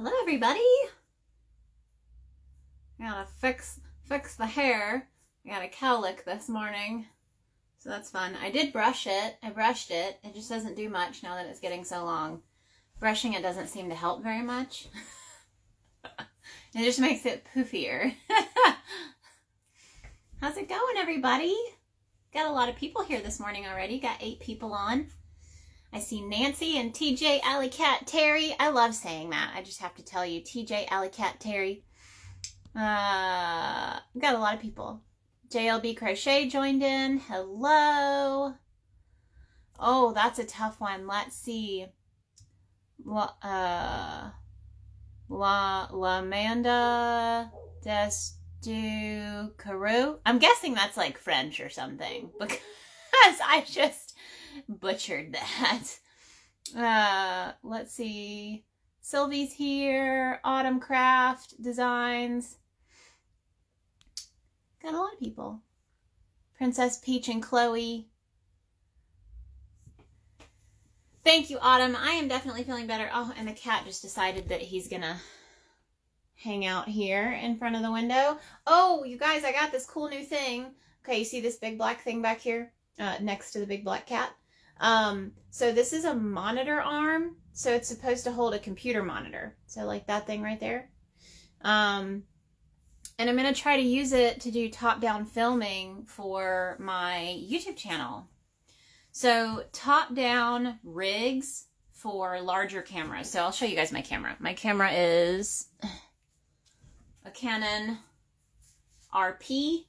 Hello everybody. I gotta fix the hair. I got a cowlick this morning, so that's fun. I did brush it. I brushed it. It just doesn't do much now that it's getting so long. Brushing it doesn't seem to help very much. It just makes it poofier. How's it going, everybody? Got a lot of people here this morning already. Got 8 people on. I see Nancy and TJ, Alley Cat, Terry. I love saying that. I just have to tell you, TJ, Alley Cat, Terry. Got a lot of people. JLB Crochet joined in. Hello. Oh, that's a tough one. Let's see. L'Amanda Destu Carew. I'm guessing that's like French or something because I just butchered that. Let's see. Sylvie's here. Autumn Craft Designs. Got a lot of people. Princess Peach and Chloe. Thank you, Autumn. I am definitely feeling better. Oh, and the cat just decided that he's gonna hang out here in front of the window. Oh, you guys, I got this cool new thing. Okay, you see this big black thing back here next to the big black cat? So this is a monitor arm. So it's supposed to hold a computer monitor. So like that thing right there. And I'm going to try to use it to do top-down filming for my YouTube channel. So top-down rigs for larger cameras. So I'll show you guys my camera. My camera is a Canon RP.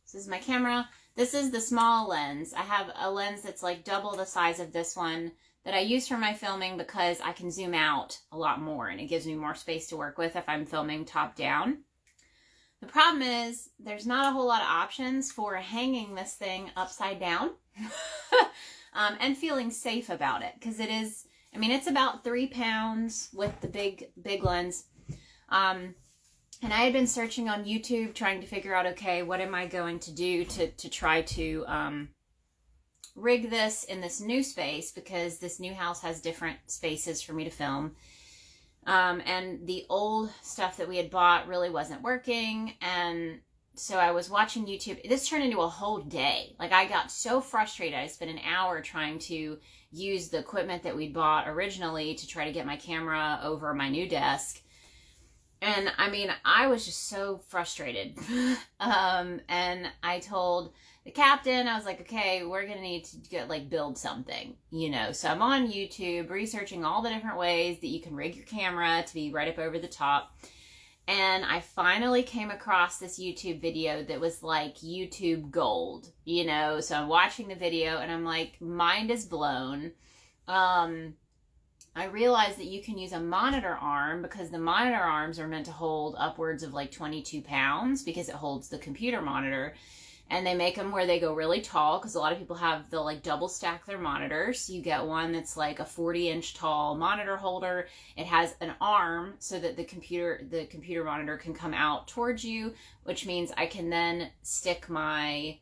This is my camera. This is the small lens. I have a lens that's like double the size of this one that I use for my filming because I can zoom out a lot more and it gives me more space to work with if I'm filming top down. The problem is there's not a whole lot of options for hanging this thing upside down and feeling safe about it because it is, I mean, it's about 3 pounds with the big lens. And I had been searching on YouTube trying to figure out, okay, what am I going to do to try to rig this in this new space because this new house has different spaces for me to film. And the old stuff that we had bought really wasn't working. And so I was watching YouTube. This turned into a whole day. Like I got so frustrated. I spent an hour trying to use the equipment that we'd bought originally to try to get my camera over my new desk. And I mean, I was just so frustrated. And I told the captain, I was like, okay, we're going to need to build something, you know? So I'm on YouTube researching all the different ways that you can rig your camera to be right up over the top. And I finally came across this YouTube video that was like YouTube gold, you know? So I'm watching the video and I'm like, mind is blown. I realized that you can use a monitor arm because the monitor arms are meant to hold upwards of like 22 pounds because it holds the computer monitor. And they make them where they go really tall because a lot of people they'll like double stack their monitors. You get one that's like a 40-inch tall monitor holder. It has an arm so that the computer monitor can come out towards you, which means I can then stick my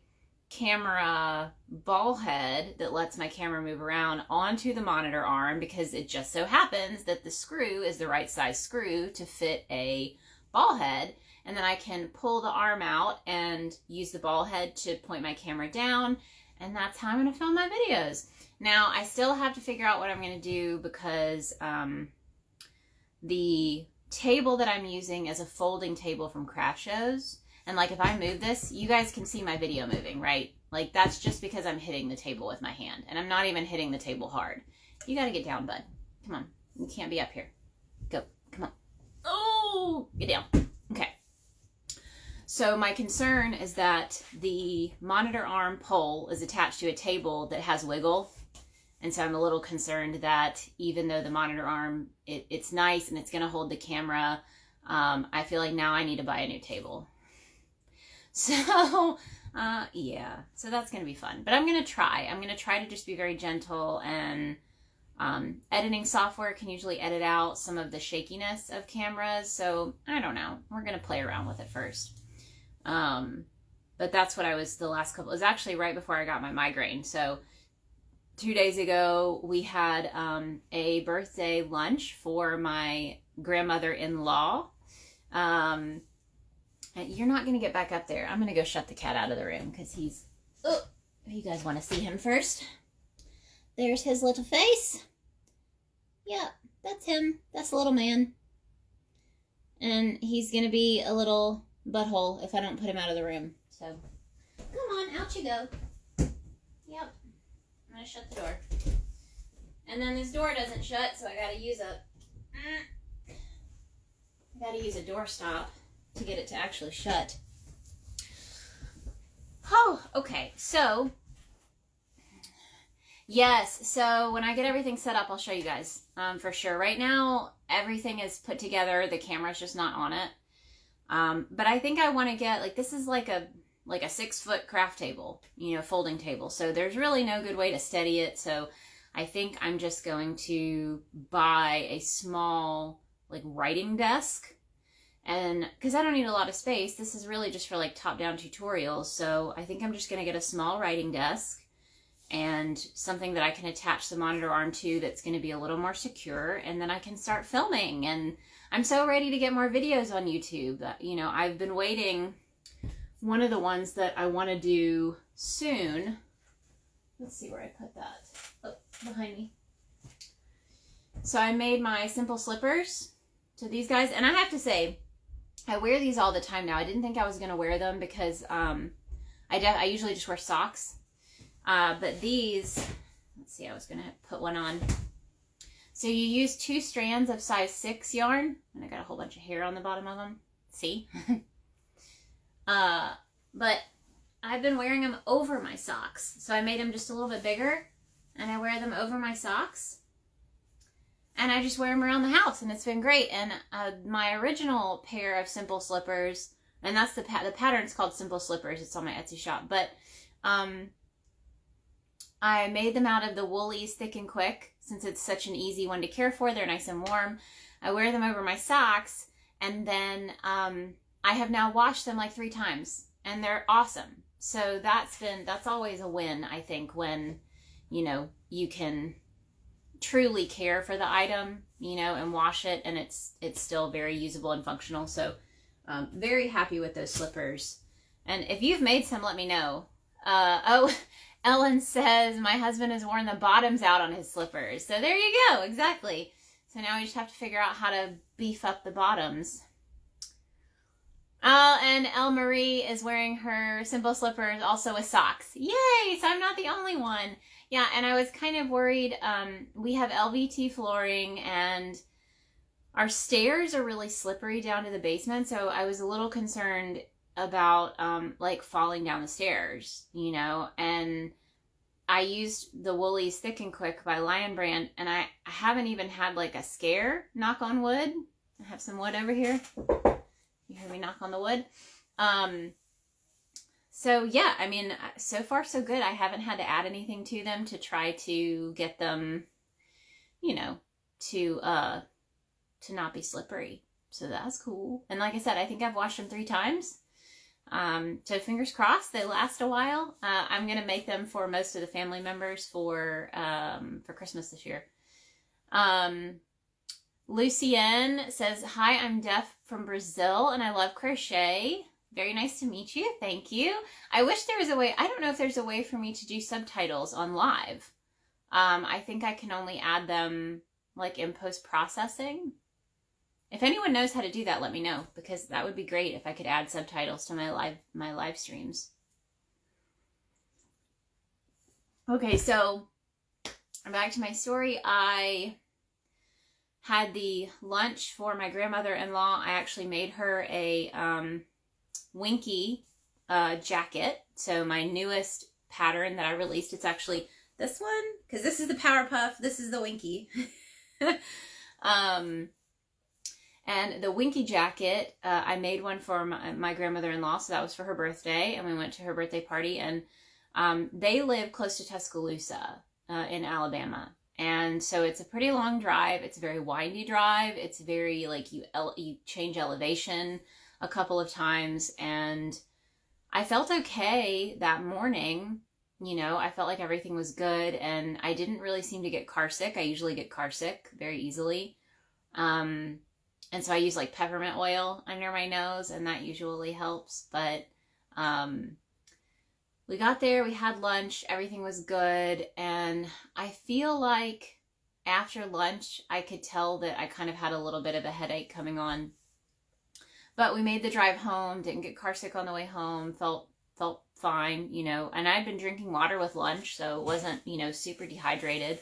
camera ball head that lets my camera move around onto the monitor arm because it just so happens that the screw is the right size screw to fit a ball head. And then I can pull the arm out and use the ball head to point my camera down. And that's how I'm going to film my videos. Now, I still have to figure out what I'm going to do because the table that I'm using is a folding table from craft shows. And like if I move this, you guys can see my video moving, right? Like that's just because I'm hitting the table with my hand. And I'm not even hitting the table hard. You got to get down, bud. Come on. You can't be up here. Go. Come on. Oh, get down. Okay. So my concern is that the monitor arm pole is attached to a table that has wiggle. And so I'm a little concerned that even though the monitor arm, it's nice and it's going to hold the camera, I feel like now I need to buy a new table. So, yeah, so that's going to be fun. But I'm going to try. I'm going to try to just be very gentle and editing software can usually edit out some of the shakiness of cameras. So I don't know. We're going to play around with it first. But that's what I was the last couple. It was actually right before I got my migraine. So 2 days ago, we had a birthday lunch for my grandmother-in-law. And you're not going to get back up there. I'm going to go shut the cat out of the room because he's... Oh, you guys want to see him first? There's his little face. Yeah, that's him. That's the little man. And he's going to be a little butthole if I don't put him out of the room. So, come on, out you go. Yep. I'm going to shut the door. And then this door doesn't shut, so I got to use a door stop to get it to actually shut. Oh, okay. So, yes. So when I get everything set up, I'll show you guys for sure. Right now, everything is put together. The camera's just not on it. But I think I want to get, like, this is like a 6-foot craft table, you know, folding table. So there's really no good way to steady it. So I think I'm just going to buy a small, like, writing desk. And because I don't need a lot of space, this is really just for like top-down tutorials. So I think I'm just going to get a small writing desk and something that I can attach the monitor arm to that's going to be a little more secure. And then I can start filming. And I'm so ready to get more videos on YouTube. You know, I've been waiting. One of the ones that I want to do soon. Let's see where I put that. Oh, behind me. So I made my simple slippers to these guys. And I have to say, I wear these all the time now. I didn't think I was going to wear them because I usually just wear socks. But these, let's see, I was going to put one on. So you use 2 strands of size 6 yarn. And I got a whole bunch of hair on the bottom of them. See? But I've been wearing them over my socks. So I made them just a little bit bigger. And I wear them over my socks. And I just wear them around the house, and it's been great. And my original pair of simple slippers, and that's the pattern's called Simple Slippers. It's on my Etsy shop. But I made them out of the Woolies Thick and Quick, since it's such an easy one to care for. They're nice and warm. I wear them over my socks, and then I have now washed them like 3 times, and they're awesome. So that's always a win, I think, when, you know, you can truly care for the item, you know, and wash it, and it's still very usable and functional. So very happy with those slippers. And if you've made some, let me know. Oh, Ellen says my husband has worn the bottoms out on his slippers. So there you go, exactly. So now we just have to figure out how to beef up the bottoms. And Elle Marie is wearing her simple slippers also with socks. Yay! So I'm not the only one. Yeah, and I was kind of worried. We have LVT flooring, and our stairs are really slippery down to the basement. So I was a little concerned about like falling down the stairs, you know. And I used the Woolies Thick and Quick by Lion Brand, and I haven't even had like a scare, knock on wood. I have some wood over here. You hear me knock on the wood? So yeah, I mean, so far so good. I haven't had to add anything to them to try to get them, you know, to not be slippery. So that's cool. And like I said, I think I've washed them 3 times. So fingers crossed they last a while. I'm going to make them for most of the family members for Christmas this year. Lucienne says, hi, I'm Def from Brazil and I love crochet. Very nice to meet you. Thank you. I wish there was a way, I don't know if there's a way for me to do subtitles on live. I think I can only add them like in post-processing. If anyone knows how to do that, let me know, because that would be great if I could add subtitles to my live streams. Okay, so back to my story. I had the lunch for my grandmother-in-law. I actually made her a Winky Jacket. So my newest pattern that I released, it's actually this one, because this is the Power Puff, this is the Winky. And the Winky Jacket, I made one for my grandmother-in-law, so that was for her birthday, and we went to her birthday party, and they live close to Tuscaloosa in Alabama. And so it's a pretty long drive. It's a very windy drive. It's very, like, you change elevation a couple of times, and I felt okay that morning. You know, I felt like everything was good, and I didn't really seem to get car sick. I usually get car sick very easily. And so I use like peppermint oil under my nose, and that usually helps. But we got there, we had lunch, everything was good. And I feel like after lunch, I could tell that I kind of had a little bit of a headache coming on. But we made the drive home, didn't get car sick on the way home, felt fine, you know. And I'd been drinking water with lunch, so it wasn't, you know, super dehydrated.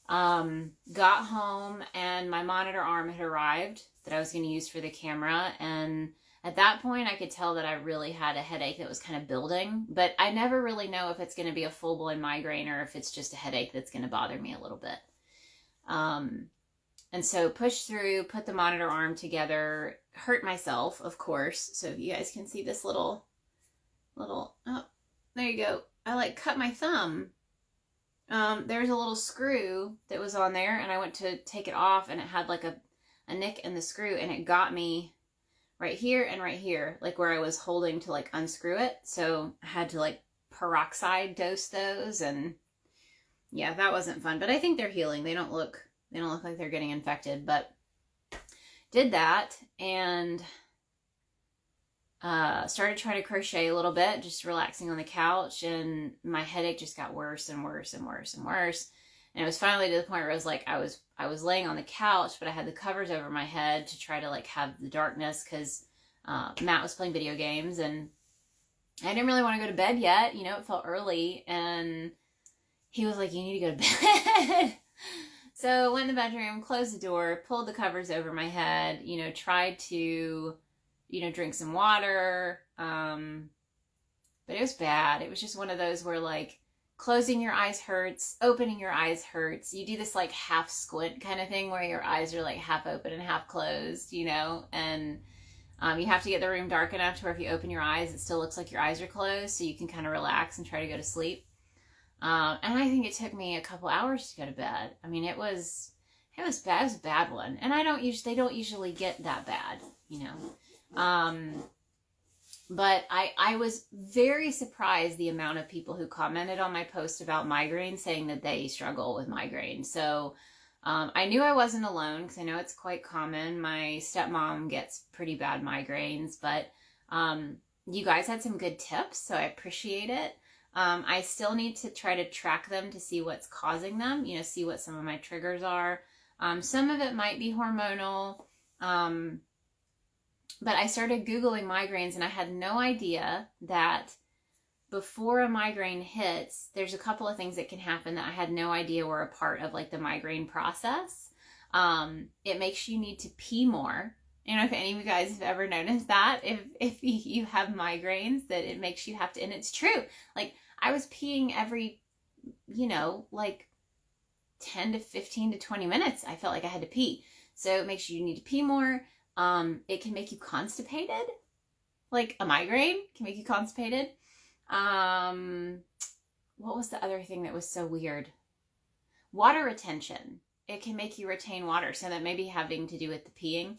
Got home and my monitor arm had arrived that I was going to use for the camera. And at that point I could tell that I really had a headache that was kind of building, but I never really know if it's going to be a full-blown migraine or if it's just a headache that's going to bother me a little bit. And so pushed through, put the monitor arm together, hurt myself, of course. So if you guys can see this little, oh, there you go. I like cut my thumb. There's a little screw that was on there, and I went to take it off, and it had like a nick in the screw, and it got me right here and right here, like where I was holding to like unscrew it. So I had to like peroxide dose those, and yeah, that wasn't fun. But I think they're healing. They don't look like they're getting infected, but did that and started trying to crochet a little bit, just relaxing on the couch, and my headache just got worse and worse and worse and worse. And it was finally to the point where I was like, I was laying on the couch, but I had the covers over my head to try to like have the darkness, because Matt was playing video games, and I didn't really want to go to bed yet. You know, it felt early, and he was like, you need to go to bed. So went in the bedroom, closed the door, pulled the covers over my head, you know, tried to, you know, drink some water. But it was bad. It was just one of those where like closing your eyes hurts, opening your eyes hurts. You do this like half squint kind of thing where your eyes are like half open and half closed, you know, and you have to get the room dark enough to where if you open your eyes, it still looks like your eyes are closed, so you can kind of relax and try to go to sleep. And I think it took me a couple hours to go to bed. I mean, it was bad. It was a bad one. And they don't usually get that bad, you know. But I was very surprised the amount of people who commented on my post about migraines saying that they struggle with migraines. So, I knew I wasn't alone, because I know it's quite common. My stepmom gets pretty bad migraines, but, you guys had some good tips, so I appreciate it. I still need to try to track them to see what's causing them, you know, see what some of my triggers are. Some of it might be hormonal, but I started Googling migraines, and I had no idea that before a migraine hits, there's a couple of things that can happen that I had no idea were a part of like the migraine process. It makes you need to pee more. I don't know if any of you guys have ever noticed that, if you have migraines, that it makes you have to, and it's true. Like, I was peeing every, you know, like 10 to 15 to 20 minutes. I felt like I had to pee. So it makes you need to pee more. It can make you constipated. Like a migraine can make you constipated. What was the other thing that was so weird? Water retention. It can make you retain water. So that may be having to do with the peeing.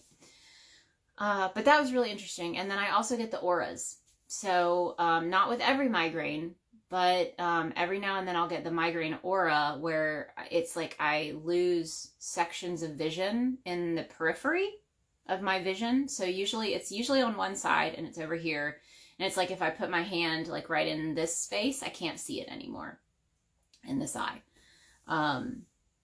But that was really interesting. And then I also get the auras. So, not with every migraine, but every now and then I'll get the migraine aura, where it's like I lose sections of vision in the periphery of my vision. So it's usually on one side, and it's over here. And it's like if I put my hand like right in this space, I can't see it anymore in this eye.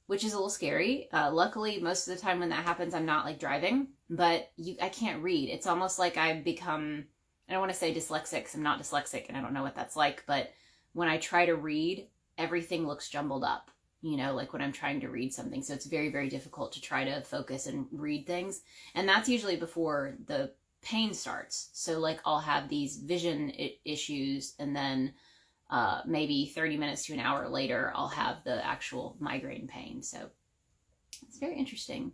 Which is a little scary. Luckily, most of the time when that happens, I'm not like driving, but I can't read. It's almost like I become, I don't want to say dyslexic, because I'm not dyslexic and I don't know what that's like, but when I try to read, everything looks jumbled up, you know, like when I'm trying to read something. So it's very, very difficult to try to focus and read things. And that's usually before the pain starts. So like I'll have these vision issues, and then maybe 30 minutes to an hour later, I'll have the actual migraine pain. So it's very interesting.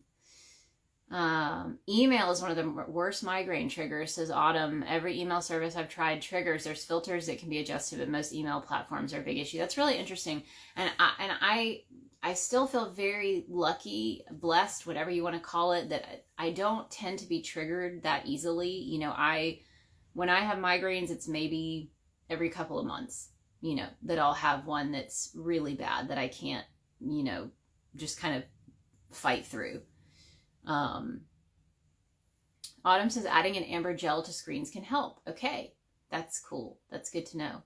Email is one of the worst migraine triggers, says Autumn. Every email service I've tried triggers. There's filters that can be adjusted, but most email platforms are a big issue. That's really interesting. And I still feel very lucky, blessed, whatever you want to call it, that I don't tend to be triggered that easily. You know, when I have migraines, it's maybe every couple of months, you know, that I'll have one that's really bad that I can't, you know, just kind of fight through. Autumn says adding an amber gel to screens can help. Okay, that's cool. That's good to know.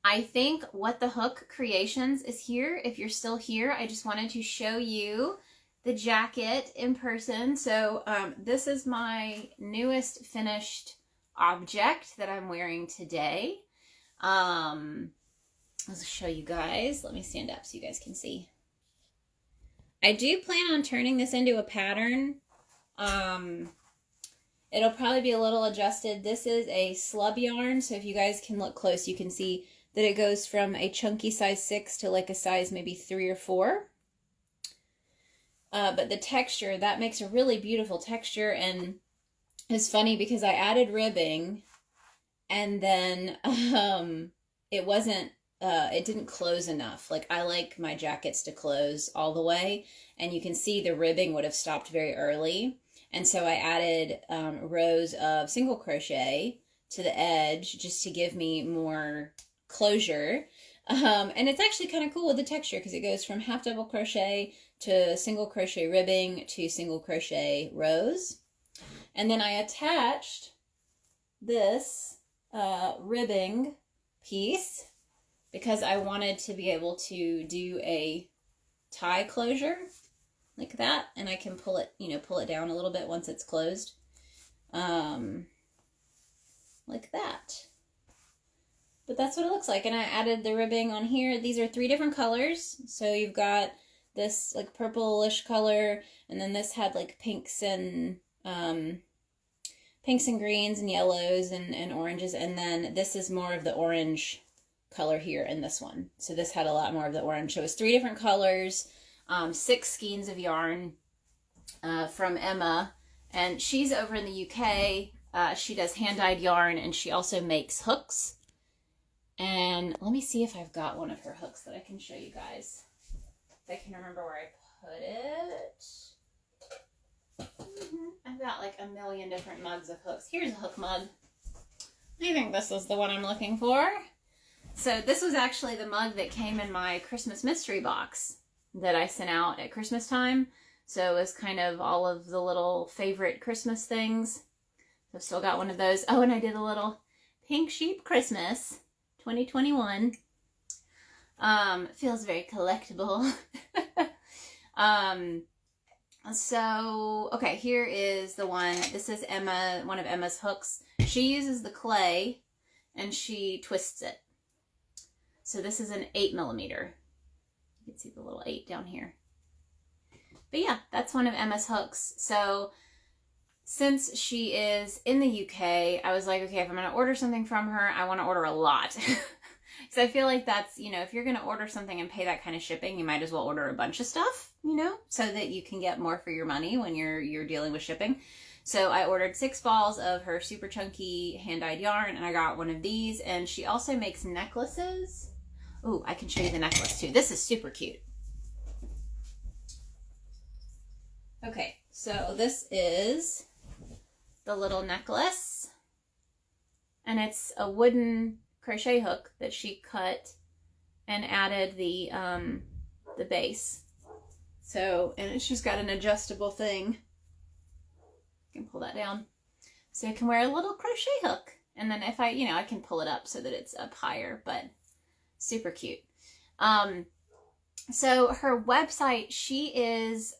I think What the Hook Creations is here. If you're still here, I just wanted to show you the jacket in person. So this is my newest finished object that I'm wearing today. Let's show you guys. Let me stand up so you guys can see. I do plan on turning this into a pattern. It'll probably be a little adjusted. This is a slub yarn, so if you guys can look close, you can see that it goes from a chunky size 6 to like a size maybe 3 or 4. But the texture, that makes a really beautiful texture, and it's funny because I added ribbing, and then it didn't close enough. Like, I like my jackets to close all the way, and you can see the ribbing would have stopped very early. And so I added rows of single crochet to the edge just to give me more closure. And it's actually kind of cool with the texture because it goes from half double crochet to single crochet ribbing to single crochet rows. And then I attached this ribbing piece because I wanted to be able to do a tie closure like that, and I can pull it, pull it down a little bit once it's closed, like that. But that's what it looks like, and I added the ribbing on here. These are 3 different colors, so you've got this like purplish color, and then this had like pinks and greens and yellows and oranges, and then this is more of the orange color here in this one. So this had a lot more of the orange. So it was 3 different colors. 6 skeins of yarn from Emma, and she's over in the UK. She does hand-dyed yarn, and she also makes hooks. And let me see if I've got one of her hooks that I can show you guys. If I can remember where I put it. I've got like a million different mugs of hooks. Here's a hook mug. I think this is the one I'm looking for. So this was actually the mug that came in my Christmas mystery box that I sent out at Christmas time. So it was kind of all of the little favorite Christmas things. I've still got one of those. Oh, and I did a little Pink Sheep Christmas 2021. Feels very collectible. So, okay, here is the one. This is Emma, one of Emma's hooks. She uses the clay and she twists it. So this is an 8mm. You can see the little 8 down here. But yeah, that's one of Emma's hooks. So since she is in the UK, I was like, okay, if I'm going to order something from her, I want to order a lot. So I feel like that's, if you're going to order something and pay that kind of shipping, you might as well order a bunch of stuff, so that you can get more for your money when you're dealing with shipping. So I ordered 6 balls of her super chunky hand-dyed yarn, and I got one of these. And she also makes necklaces. Ooh, I can show you the necklace too. This is super cute. Okay, so this is the little necklace, and it's a wooden crochet hook that she cut and added the base. So, and it's just got an adjustable thing. You can pull that down. So you can wear a little crochet hook. And then if I can pull it up so that it's up higher, but super cute. So her website, she is,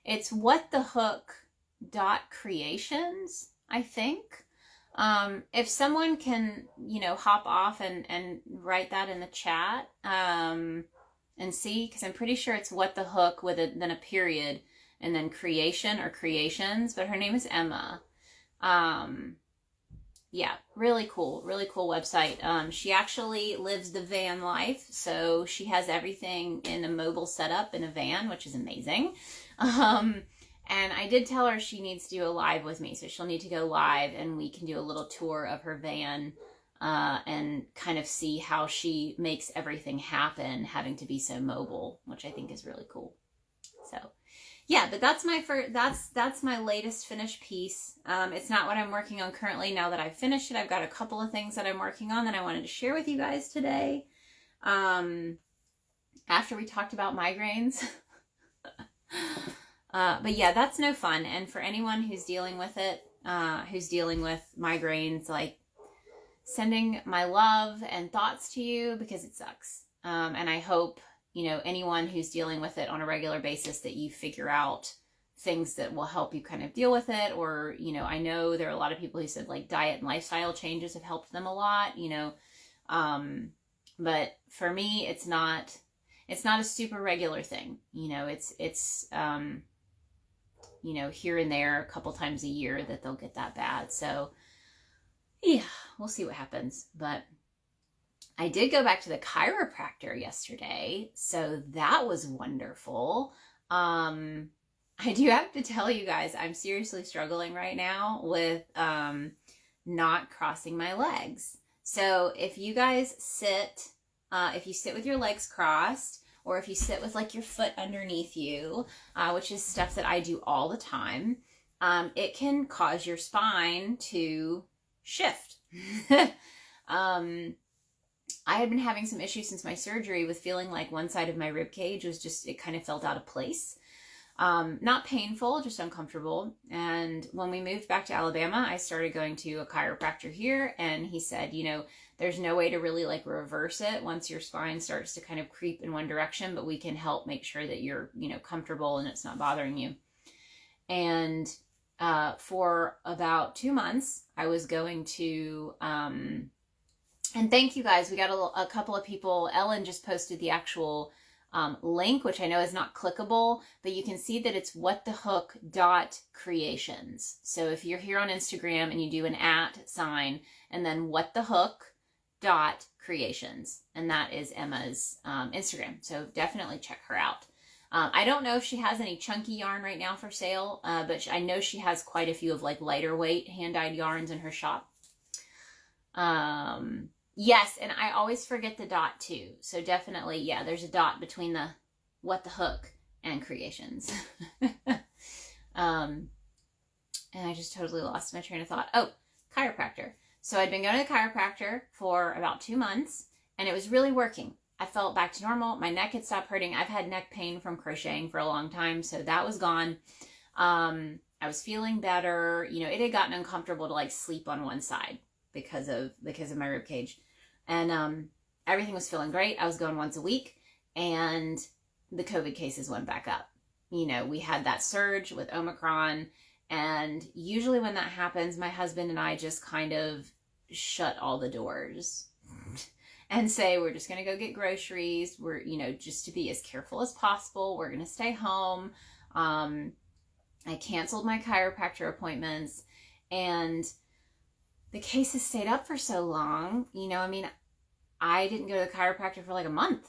it's whatthehook.creations, I think. If someone can, hop off and write that in the chat, and see, because I'm pretty sure it's What the Hook with then a period and then creation or creations, but her name is Emma. Yeah, really cool website. She actually lives the van life, so she has everything in a mobile setup in a van, which is amazing. And I did tell her she needs to do a live with me, so she'll need to go live and we can do a little tour of her van and kind of see how she makes everything happen, having to be so mobile, which I think is really cool. So yeah, but that's my that's my latest finished piece. It's not what I'm working on currently. Now that I've finished it, I've got a couple of things that I'm working on that I wanted to share with you guys today. After we talked about migraines. But yeah, that's no fun. And for anyone who's dealing with it, who's dealing with migraines, like, sending my love and thoughts to you, because it sucks. And I hope, you know, anyone who's dealing with it on a regular basis, that you figure out things that will help you kind of deal with it. Or, you know, I know there are a lot of people who said like diet and lifestyle changes have helped them a lot, you know. But for me, it's not a super regular thing. You know, it's you know, here and there a couple times a year that they'll get that bad. So yeah, we'll see what happens. But I did go back to the chiropractor yesterday, so that was wonderful. I do have to tell you guys, I'm seriously struggling right now with not crossing my legs. So if you guys sit, if you sit with your legs crossed, or if you sit with like your foot underneath you, which is stuff that I do all the time, it can cause your spine to shift. I had been having some issues since my surgery with feeling like one side of my rib cage was just, it kind of felt out of place. Not painful, just uncomfortable. And when we moved back to Alabama, I started going to a chiropractor here, and he said, you know, there's no way to really like reverse it once your spine starts to kind of creep in one direction, but we can help make sure that you're, you know, comfortable and it's not bothering you. And for about 2 months, I was going to, and thank you guys. We got a couple of people. Ellen just posted the actual link, which I know is not clickable, but you can see that it's whatthehook.creations. So if you're here on Instagram and you do an @ sign and then whatthehook.creations, and that is Emma's Instagram. So definitely check her out. I don't know if she has any chunky yarn right now for sale, but I know she has quite a few of like lighter weight hand-dyed yarns in her shop. Yes, and I always forget the dot too. So definitely, yeah, there's a dot between the What the Hook and Creations. And I just totally lost my train of thought. Oh, chiropractor. So I'd been going to the chiropractor for about 2 months, and it was really working. I felt back to normal. My neck had stopped hurting. I've had neck pain from crocheting for a long time, so that was gone. I was feeling better. You know, it had gotten uncomfortable to like sleep on one side because of my rib cage, and everything was feeling great. I was going once a week, and the COVID cases went back up. You know, we had that surge with Omicron, and usually when that happens, my husband and I just kind of shut all the doors and say, we're just going to go get groceries. We're, you know, just to be as careful as possible. We're going to stay home. I canceled my chiropractor appointments, and the cases stayed up for so long. You know, I mean, I didn't go to the chiropractor for like a month.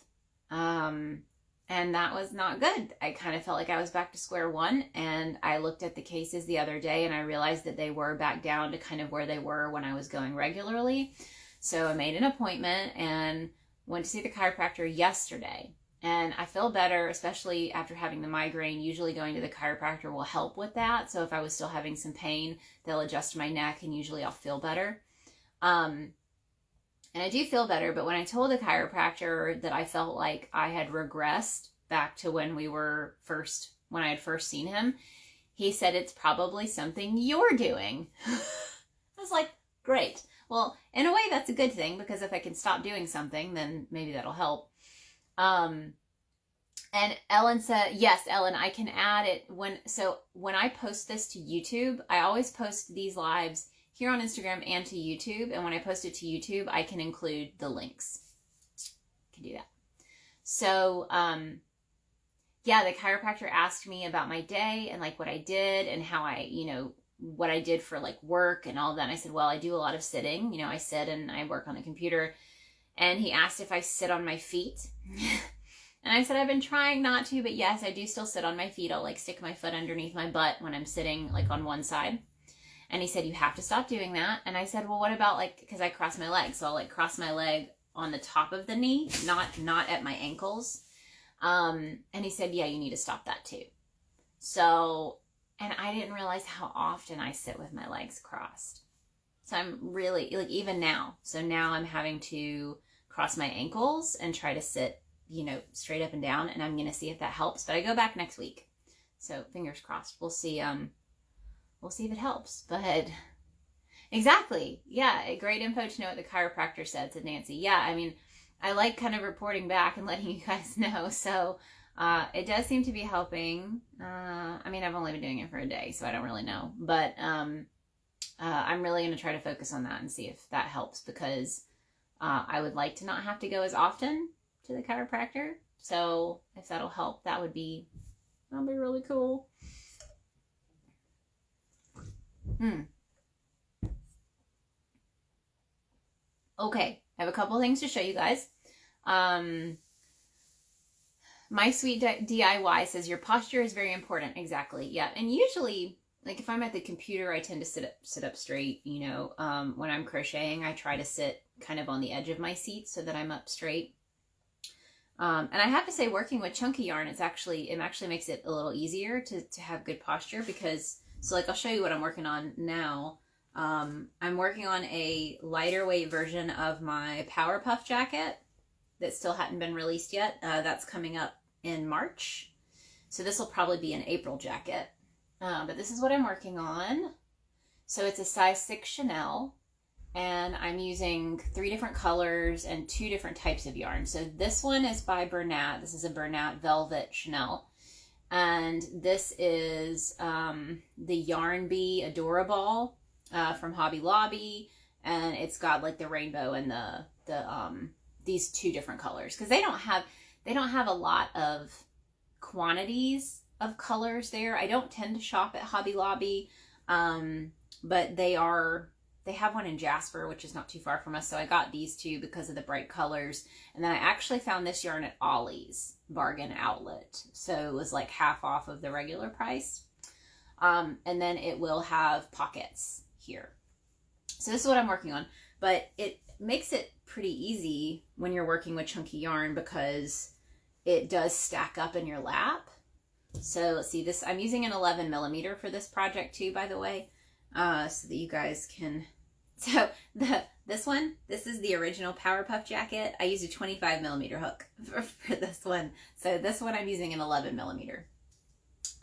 And that was not good. I kind of felt like I was back to square one. And I looked at the cases the other day, and I realized that they were back down to kind of where they were when I was going regularly. So I made an appointment and went to see the chiropractor yesterday. And I feel better, especially after having the migraine. Usually going to the chiropractor will help with that. So if I was still having some pain, they'll adjust my neck, and usually I'll feel better. And I do feel better, but when I told the chiropractor that I felt like I had regressed back to when I had first seen him, he said, it's probably something you're doing. I was like, great. Well, in a way that's a good thing, because if I can stop doing something, then maybe that'll help. And Ellen said, yes, Ellen, I can add it when I post this to YouTube, I always post these lives here on Instagram and to YouTube. And when I post it to YouTube, I can include the links. I can do that. So, yeah, the chiropractor asked me about my day and like what I did and how I, you know, what I did for like work and all that. And I said, well, I do a lot of sitting. You know, I sit and I work on the computer. And he asked if I sit on my feet. And I said, I've been trying not to, but yes, I do still sit on my feet. I'll like stick my foot underneath my butt when I'm sitting like on one side. And he said, you have to stop doing that. And I said, well, what about like, because I cross my legs. So I'll like cross my leg on the top of the knee, not at my ankles. And he said, yeah, you need to stop that too. So, and I didn't realize how often I sit with my legs crossed. So I'm really, like even now. So now I'm having to cross my ankles and try to sit, you know, straight up and down. And I'm going to see if that helps. But I go back next week. So fingers crossed. We'll see if it helps. But exactly. Yeah, great info to know what the chiropractor said Nancy. Yeah, I mean, I like kind of reporting back and letting you guys know. So it does seem to be helping. I mean, I've only been doing it for a day, so I don't really know. But I'm really going to try to focus on that and see if that helps, because I would like to not have to go as often to the chiropractor. So if that'll help, that'll be really cool. Okay, I have a couple things to show you guys. My Sweet DIY says your posture is very important. Exactly. Yeah. And usually, like if I'm at the computer, I tend to sit up straight. You know, when I'm crocheting, I try to sit kind of on the edge of my seat so that I'm up straight. And I have to say, working with chunky yarn, it actually makes it a little easier to have good posture, because, so like I'll show you what I'm working on now. I'm working on a lighter weight version of my Power Puff jacket that still hadn't been released yet. That's coming up in March. So this will probably be an April jacket. But this is what I'm working on. So it's a size 6 Chanel, and I'm using 3 different colors and 2 different types of yarn. So this one is by Bernat. This is a Bernat Velvet Chanel. And this is the Yarn Bee Adorable from Hobby Lobby. And it's got like the rainbow and these 2 different colors, because they don't have a lot of quantities of colors there. I don't tend to shop at Hobby Lobby, but they have one in Jasper, which is not too far from us. So I got these 2 because of the bright colors. And then I actually found this yarn at Ollie's Bargain Outlet. So it was like half off of the regular price. And then it will have pockets here. So this is what I'm working on, but it makes it pretty easy when you're working with chunky yarn, because it does stack up in your lap. So let's see, this, I'm using an 11 millimeter for this project too, by the way, so that you guys can, so this is the original Power Puff jacket. I used a 25 millimeter hook for this one. So this one I'm using an 11 millimeter.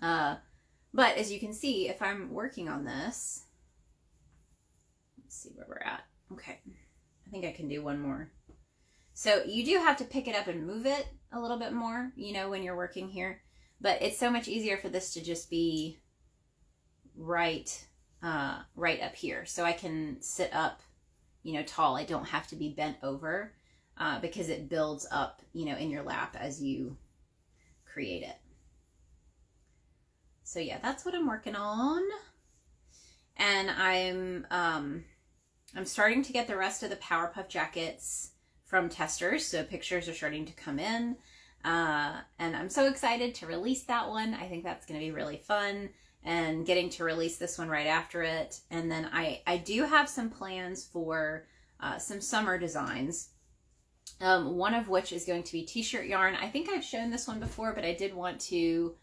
But as you can see, if I'm working on this, let's see where we're at. Okay. I think I can do one more. So you do have to pick it up and move it a little bit more, you know, when you're working here. But it's so much easier for this to just be right up here. So I can sit up, you know, tall. I don't have to be bent over because it builds up, you know, in your lap as you create it. So yeah, that's what I'm working on. And I'm starting to get the rest of the Power Puff jackets from testers, so pictures are starting to come in. And I'm so excited to release that one. I think that's going to be really fun, and getting to release this one right after it. And then I do have some plans for some summer designs, one of which is going to be t-shirt yarn. I think I've shown this one before, but I did want to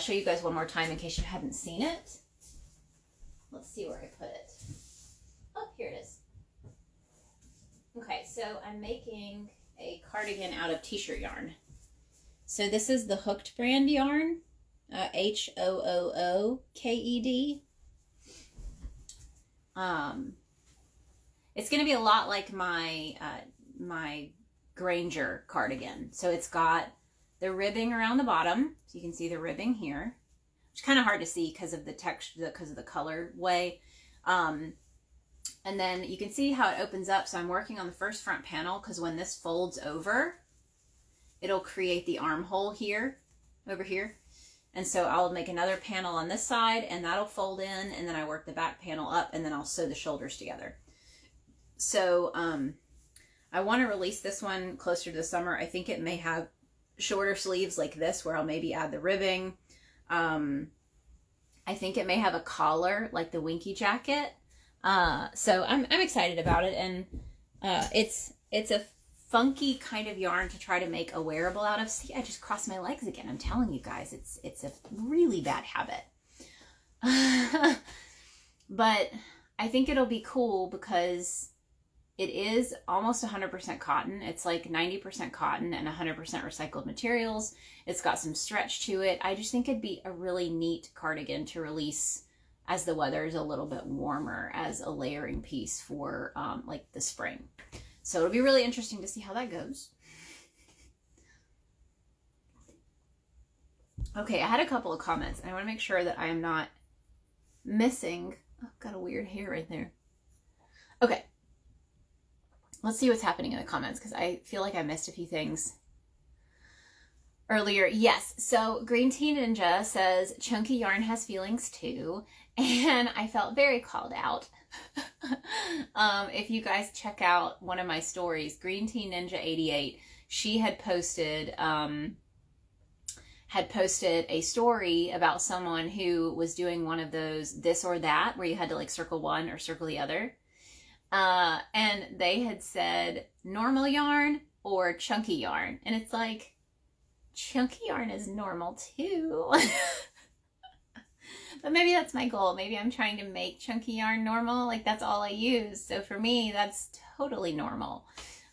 show you guys one more time in case you hadn't seen it. Let's see where I put it. Oh, here it is. Okay, so I'm making a cardigan out of t-shirt yarn. So this is the Hooked brand yarn, Hooked. It's going to be a lot like my my Granger cardigan. So it's got the ribbing around the bottom, so you can see the ribbing here. It's kind of hard to see because of the texture, because of the color way. And then you can see how it opens up. So I'm working on the first front panel, because when this folds over, it'll create the armhole here, over here. And so I'll make another panel on this side, and that'll fold in, and then I work the back panel up, and then I'll sew the shoulders together. So I want to release this one closer to the summer. I think it may have shorter sleeves like this, where I'll maybe add the ribbing. I think it may have a collar like the Winky Jacket. So I'm excited about it, and it's a funky kind of yarn to try to make a wearable out of. See, I just crossed my legs again. I'm telling you guys, it's a really bad habit. But I think it'll be cool because It is almost 100% cotton. It's like 90% cotton and 100% recycled materials. It's got some stretch to it. I just think it'd be a really neat cardigan to release as the weather is a little bit warmer as a layering piece for like the spring. So it'll be really interesting to see how that goes. Okay, I had a couple of comments, and I want to make sure that I am not missing. Oh, got a weird hair right there. Okay. Let's see what's happening in the comments, because I feel like I missed a few things earlier. Yes, so Green Tea Ninja says, chunky yarn has feelings too, and I felt very called out. If you guys check out one of my stories, Green Tea Ninja 88, she had posted a story about someone who was doing one of those this or that, where you had to like circle one or circle the other. And they had said normal yarn or chunky yarn. And it's like, chunky yarn is normal too. But maybe that's my goal. Maybe I'm trying to make chunky yarn normal. Like that's all I use. So for me, that's totally normal.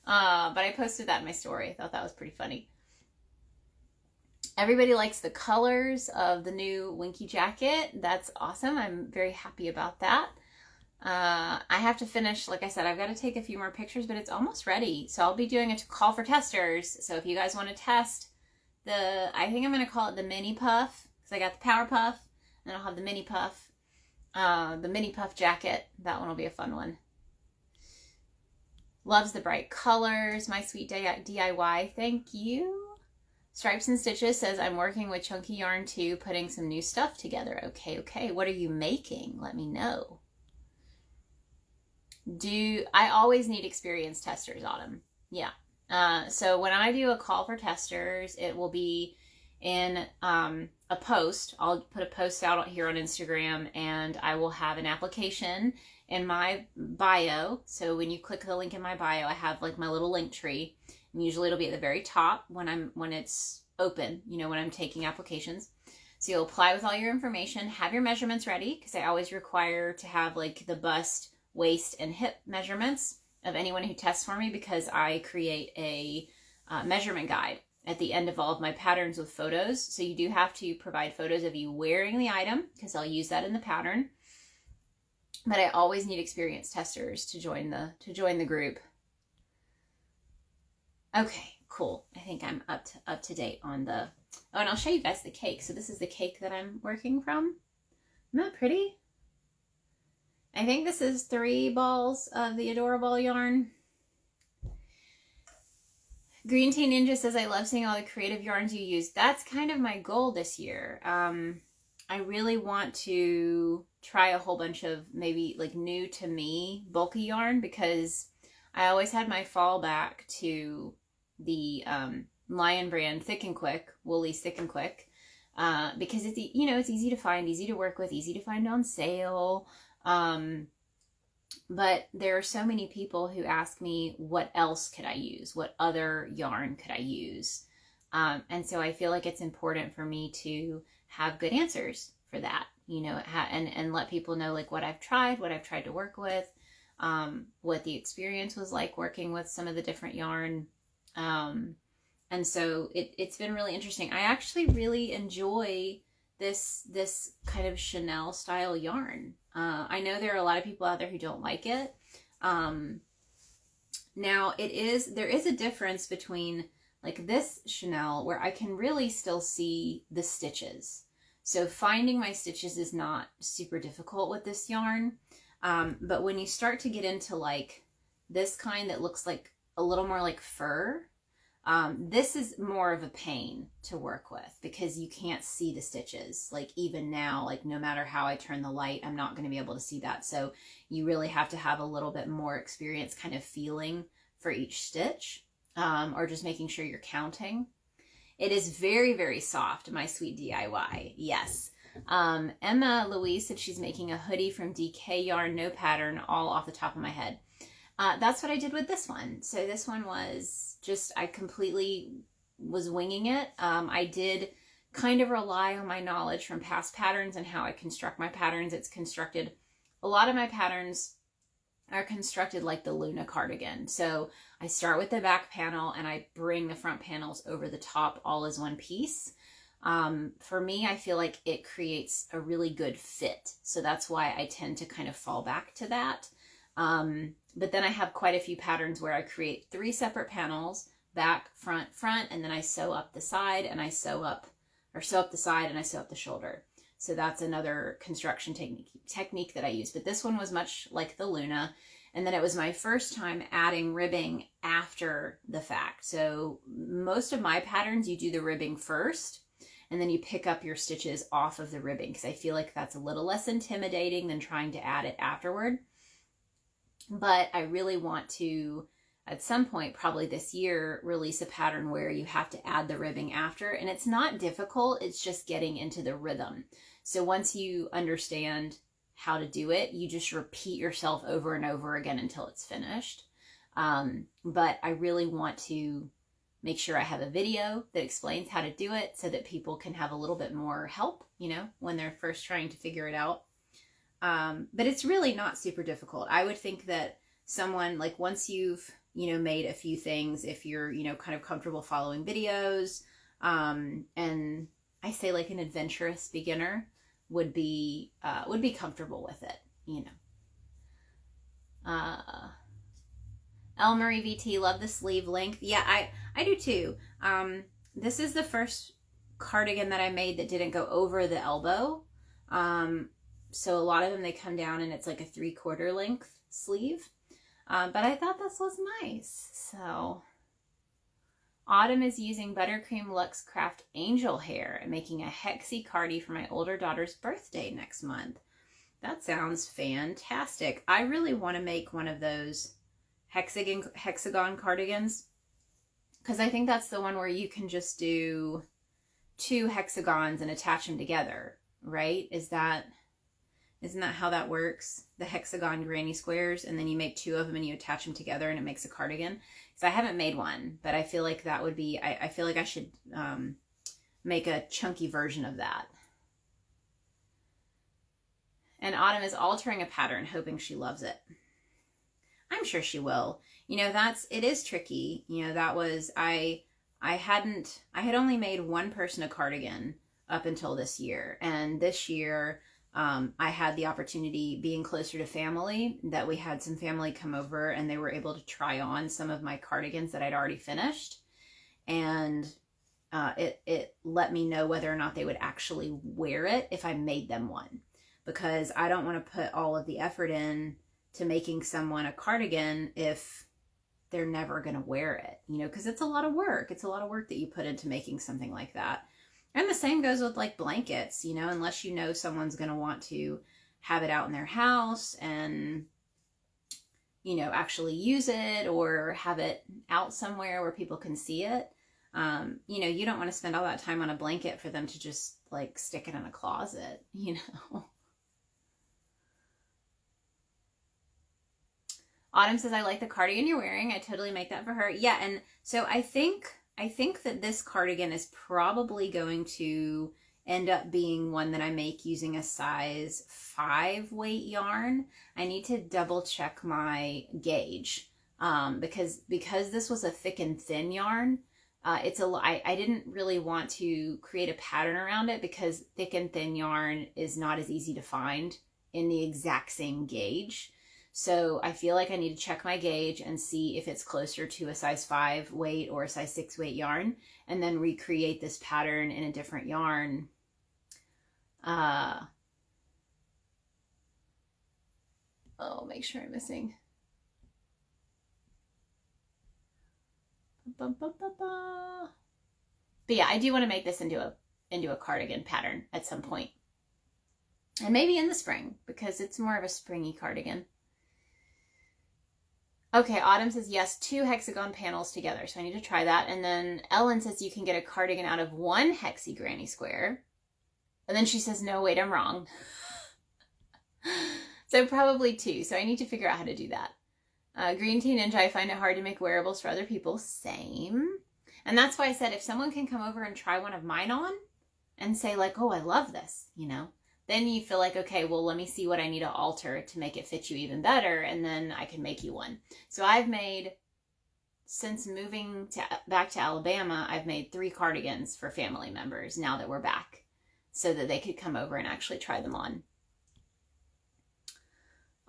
But I posted that in my story. I thought that was pretty funny. Everybody likes the colors of the new Winky Jacket. That's awesome. I'm very happy about that. I have to finish, like I said, I've got to take a few more pictures, but it's almost ready. So I'll be doing a call for testers. So if you guys want to test I think I'm going to call it the mini puff, because I got the power puff, and I'll have the mini puff jacket. That one will be a fun one. Loves the bright colors. My sweet DIY. Thank you. Stripes and Stitches says, I'm working with chunky yarn too, putting some new stuff together. Okay. What are you making? Let me know. I always need experienced testers, Autumn. Yeah. So when I do a call for testers, it will be in a post. I'll put a post out here on Instagram, and I will have an application in my bio. So when you click the link in my bio, I have like my little link tree. And usually it'll be at the very top when it's open, you know, when I'm taking applications. So you'll apply with all your information, have your measurements ready, because I always require to have like the bust, waist, and hip measurements of anyone who tests for me, because I create a measurement guide at the end of all of my patterns with photos. So you do have to provide photos of you wearing the item, because I'll use that in the pattern. But I always need experienced testers to join the group. Okay, cool. I think I'm up to date on the... Oh, and I'll show you guys the cake. So this is the cake that I'm working from. Isn't that pretty? I think this is 3 balls of the Adorable yarn. Green Tea Ninja says, I love seeing all the creative yarns you use. That's kind of my goal this year. I really want to try a whole bunch of maybe like new to me bulky yarn, because I always had my fallback to the Lion brand Thick and Quick, Woolies Thick and Quick, because it's, you know, it's easy to find, easy to work with, easy to find on sale. But there are so many people who ask me, what else could I use? What other yarn could I use? And so I feel like it's important for me to have good answers for that, you know, and let people know like what I've tried to work with, what the experience was like working with some of the different yarn. And so it's been really interesting. I actually really enjoy this kind of Chanel style yarn. I know there are a lot of people out there who don't like it. Now there is a difference between like this Chanel, where I can really still see the stitches. So finding my stitches is not super difficult with this yarn. But when you start to get into like this kind that looks like a little more like fur, this is more of a pain to work with, because you can't see the stitches. Like even now, like no matter how I turn the light, I'm not going to be able to see that. So you really have to have a little bit more experience kind of feeling for each stitch, or just making sure you're counting. It is very, very soft, my sweet DIY. Yes. Emma Louise said she's making a hoodie from DK yarn, no pattern, all off the top of my head. That's what I did with this one. So this one was just, I completely was winging it. I did kind of rely on my knowledge from past patterns and how I construct my patterns. It's constructed, a lot of my patterns are constructed like the Luna cardigan. So I start with the back panel and I bring the front panels over the top all as one piece. For me, I feel like it creates a really good fit. So that's why I tend to kind of fall back to that. But then I have quite a few patterns where I create 3 separate panels, back, front, and then I sew up the side and I sew up the side and I sew up the shoulder. So that's another construction technique that I use. But this one was much like the Luna. And then it was my first time adding ribbing after the fact. So most of my patterns, you do the ribbing first, and then you pick up your stitches off of the ribbing, because I feel like that's a little less intimidating than trying to add it afterward. But I really want to, at some point, probably this year, release a pattern where you have to add the ribbing after. And it's not difficult, it's just getting into the rhythm. So once you understand how to do it, you just repeat yourself over and over again until it's finished. But I really want to make sure I have a video that explains how to do it so that people can have a little bit more help, you know, when they're first trying to figure it out. But it's really not super difficult. I would think that someone, like, once you've, you know, made a few things, if you're, you know, kind of comfortable following videos, and I say like an adventurous beginner would be comfortable with it, you know. Elmarie VT, love the sleeve length. Yeah, I do too. This is the first cardigan that I made that didn't go over the elbow. So a lot of them, they come down and it's like a 3/4 length sleeve. But I thought this was nice. So Autumn is using Buttercream Luxe Craft Angel Hair and making a hexie cardi for my older daughter's birthday next month. That sounds fantastic. I really want to make one of those hexagon cardigans, because I think that's the one where you can just do 2 hexagons and attach them together, right? Isn't that how that works? The hexagon granny squares, and then you make 2 of them and you attach them together and it makes a cardigan. So I haven't made one, but I feel like that would be, I feel like I should make a chunky version of that. And Autumn is altering a pattern, hoping she loves it. I'm sure she will. You know, it is tricky. You know, that was, I had only made one person a cardigan up until this year. And this year, I had the opportunity, being closer to family, that we had some family come over and they were able to try on some of my cardigans that I'd already finished. And it let me know whether or not they would actually wear it if I made them one. Because I don't want to put all of the effort in to making someone a cardigan if they're never going to wear it, you know, because it's a lot of work. It's a lot of work that you put into making something like that. And the same goes with like blankets, you know, unless you know someone's going to want to have it out in their house and, you know, actually use it or have it out somewhere where people can see it. You know, you don't want to spend all that time on a blanket for them to just like stick it in a closet, you know. Autumn says, I like the cardigan you're wearing. I totally make that for her. Yeah, and so I think that this cardigan is probably going to end up being one that I make using a size 5 weight yarn. I need to double check my gauge because this was a thick and thin yarn. I didn't really want to create a pattern around it because thick and thin yarn is not as easy to find in the exact same gauge. So I feel like I need to check my gauge and see if it's closer to a size 5 weight or a size 6 weight yarn, and then recreate this pattern in a different yarn. Make sure I'm missing. But yeah, I do want to make this into a cardigan pattern at some point. And maybe in the spring, because it's more of a springy cardigan. Okay, Autumn says, yes, 2 hexagon panels together. So I need to try that. And then Ellen says you can get a cardigan out of 1 hexie granny square. And then she says, no, wait, I'm wrong. So probably 2. So I need to figure out how to do that. Green Tea Ninja, I find it hard to make wearables for other people. Same. And that's why I said if someone can come over and try one of mine on and say like, oh, I love this, you know, then you feel like, okay, well, let me see what I need to alter to make it fit you even better, and then I can make you one. So I've made, since moving back to Alabama, I've made 3 cardigans for family members now that we're back, so that they could come over and actually try them on.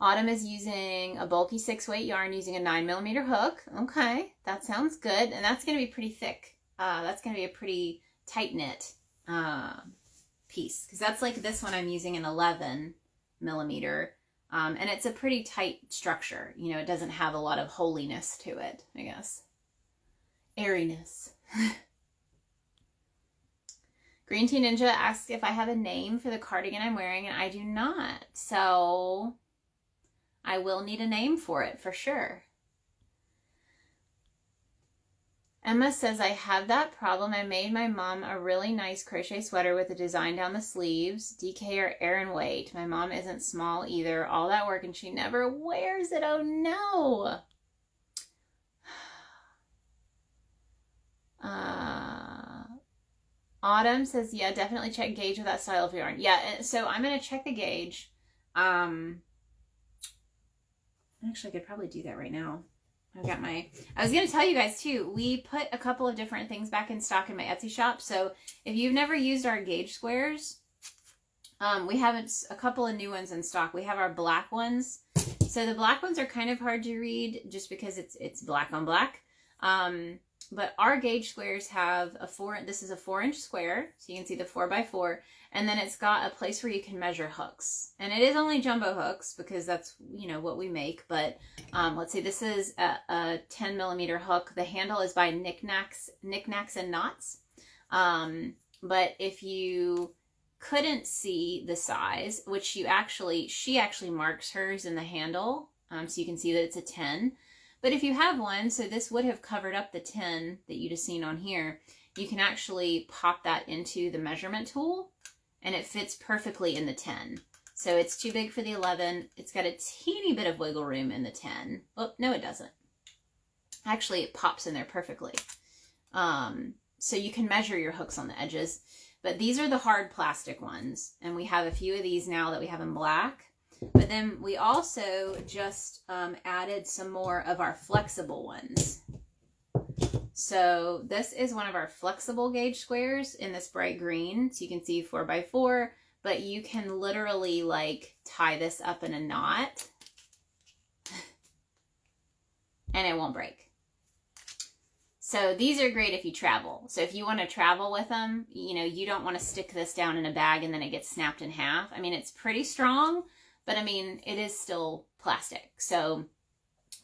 Autumn is using a bulky 6-weight yarn using a 9mm hook. Okay, that sounds good. And that's going to be pretty thick. That's going to be a pretty tight knit piece. Because that's like this one I'm using an 11mm. And it's a pretty tight structure. You know, it doesn't have a lot of holiness to it, I guess. Airiness. Green Tea Ninja asks if I have a name for the cardigan I'm wearing, and I do not. So I will need a name for it for sure. Emma says, I have that problem. I made my mom a really nice crochet sweater with a design down the sleeves. DK or Aran weight. My mom isn't small either. All that work and she never wears it. Oh no. Autumn says, yeah, definitely check gauge with that style of yarn. Yeah, so I'm going to check the gauge. Actually, I could probably do that right now. I was going to tell you guys too, we put a couple of different things back in stock in my Etsy shop. So if you've never used our gauge squares, we have a couple of new ones in stock. We have our black ones. So the black ones are kind of hard to read just because it's black on black. But our gauge squares have this is a 4-inch square. So you can see the 4x4. And then it's got a place where you can measure hooks. And it is only jumbo hooks because that's, you know, what we make. But let's see, this is a 10mm hook. The handle is by Knickknacks and Knots. But if you couldn't see the size, which she actually marks hers in the handle. So you can see that it's a 10. But if you have one, so this would have covered up the 10 that you just seen on here, you can actually pop that into the measurement tool and it fits perfectly in the 10. So it's too big for the 11. It's got a teeny bit of wiggle room in the 10. Oh, no, it doesn't. Actually, it pops in there perfectly. So you can measure your hooks on the edges. But these are the hard plastic ones. And we have a few of these now that we have in black. But then we also just added some more of our flexible ones. So this is one of our flexible gauge squares in this bright green. So you can see 4x4, but you can literally like tie this up in a knot and it won't break. So these are great if you travel. So if you want to travel with them, you know, you don't want to stick this down in a bag and then it gets snapped in half. I mean, it's pretty strong, but I mean, it is still plastic. So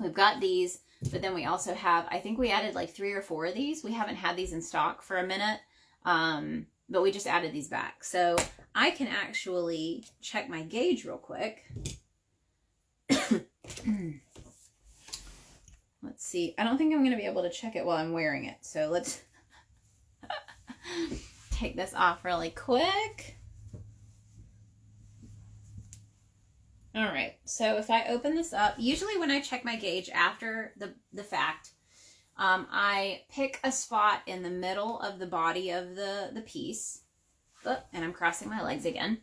we've got these, but then we also have, I think we added like 3 or 4 of these. We haven't had these in stock for a minute, but we just added these back. So I can actually check my gauge real quick. Let's see. I don't think I'm going to be able to check it while I'm wearing it. So let's take this off really quick. All right, so if I open this up, usually when I check my gauge after the fact, I pick a spot in the middle of the body of the piece. Oh, and I'm crossing my legs again.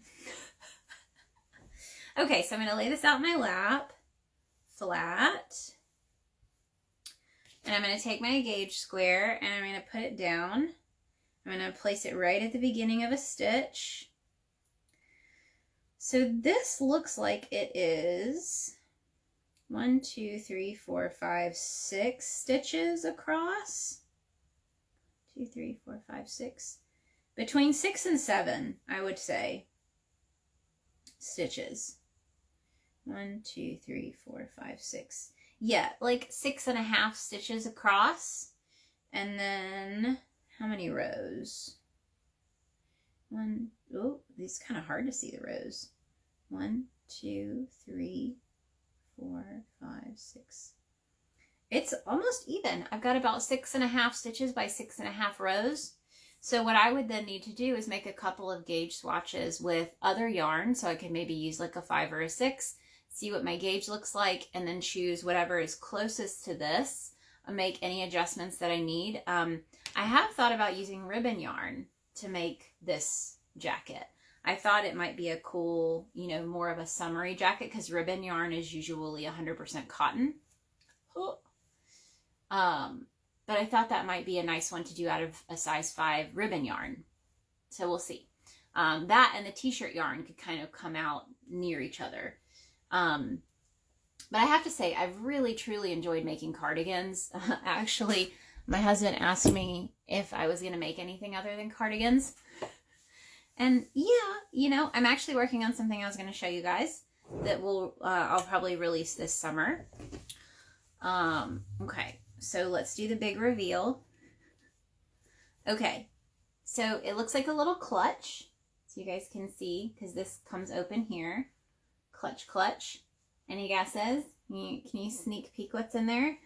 Okay, so I'm going to lay this out in my lap, flat. And I'm going to take my gauge square and I'm going to put it down. I'm going to place it right at the beginning of a stitch. So this looks like it is 1, 2, 3, 4, 5, 6 stitches across. 2, 3, 4, 5, 6. Between 6 and 7, I would say, stitches. 1, 2, 3, 4, 5, 6. Yeah, like 6.5 stitches across. And then how many rows? 1, oh, it's kind of hard to see the rows. 1, 2, 3, 4, 5, 6. It's almost even. I've got about 6.5 stitches by 6.5 rows. So what I would then need to do is make a couple of gauge swatches with other yarn. So I could maybe use like a 5 or a 6, see what my gauge looks like, and then choose whatever is closest to this and make any adjustments that I need. I have thought about using ribbon yarn to make this jacket. I thought it might be a cool, you know, more of a summery jacket because ribbon yarn is usually 100% cotton. But I thought that might be a nice one to do out of a size 5 ribbon yarn. So we'll see. That and the t-shirt yarn could kind of come out near each other. But I have to say, I've really, truly enjoyed making cardigans. Actually, my husband asked me if I was going to make anything other than cardigans. And yeah, you know, I'm actually working on something I was going to show you guys that will, I'll probably release this summer. Okay, so let's do the big reveal. Okay, so it looks like a little clutch. So you guys can see, because this comes open here. Clutch, clutch. Any guesses? Can you sneak peek what's in there?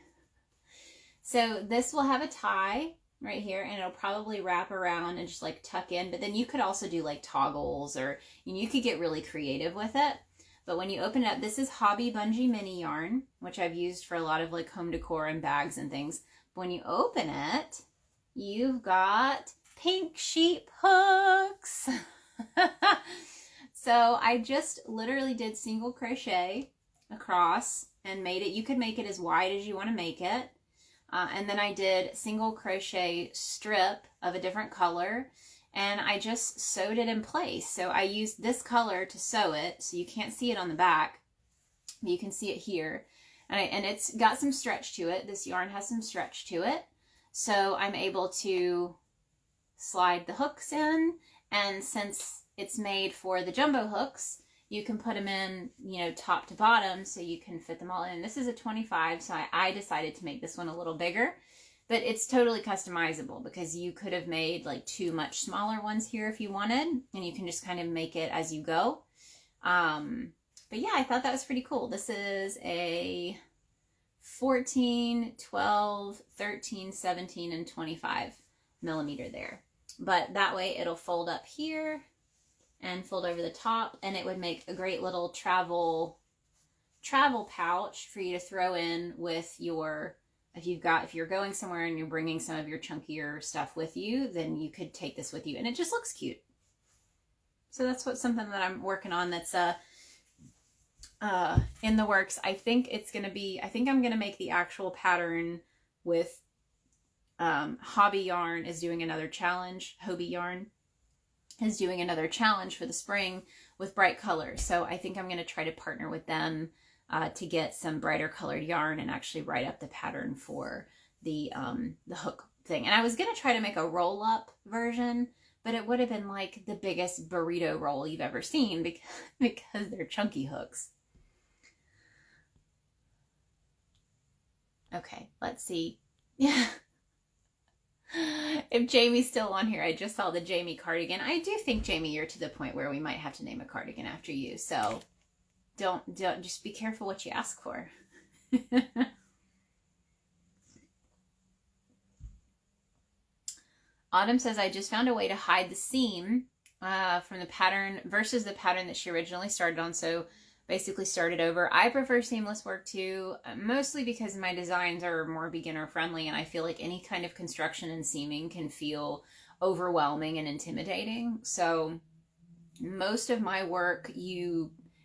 So this will have a tie right here, and it'll probably wrap around and just like tuck in. But then you could also do like toggles, or you could get really creative with it. But when you open it up, this is Hobby Bungee mini yarn, which I've used for a lot of like home decor and bags and things. But when you open it, you've got pink sheep hooks. So I just literally did single crochet across and made it. You could make it as wide as you want to make it. And then I did single crochet strip of a different color, and I just sewed it in place. So I used this color to sew it, so you can't see it on the back, but you can see it here. And it's got some stretch to it. This yarn has some stretch to it. So I'm able to slide the hooks in, and since it's made for the jumbo hooks, you can put them in, you know, top to bottom, so you can fit them all in. This is a 25, so I decided to make this one a little bigger, but it's totally customizable because you could have made like 2 much smaller ones here if you wanted, and you can just kind of make it as you go. But yeah, I thought that was pretty cool. This is a 14, 12, 13, 17, and 25 millimeter there. But that way it'll fold up here and fold over the top, and it would make a great little travel pouch for you to throw in with your, if you're going somewhere and you're bringing some of your chunkier stuff with you, then you could take this with you, and it just looks cute. So that's something that I'm working on that's in the works. I think I'm gonna make the actual pattern with Hobby Yarn is doing another challenge. Hobby Yarn is doing another challenge for the spring with bright colors. So I think I'm going to try to partner with them to get some brighter colored yarn and actually write up the pattern for the hook thing. And I was going to try to make a roll up version, but it would have been like the biggest burrito roll you've ever seen because they're chunky hooks. Okay, let's see. Yeah. If Jamie's still on here, I just saw the Jamie cardigan. I do think, Jamie, you're to the point where we might have to name a cardigan after you. So don't just be careful what you ask for. Autumn says, I just found a way to hide the seam from the pattern versus the pattern that she originally started on. So basically started over. I prefer seamless work too, mostly because my designs are more beginner friendly, and I feel like any kind of construction and seaming can feel overwhelming and intimidating. So most of my work,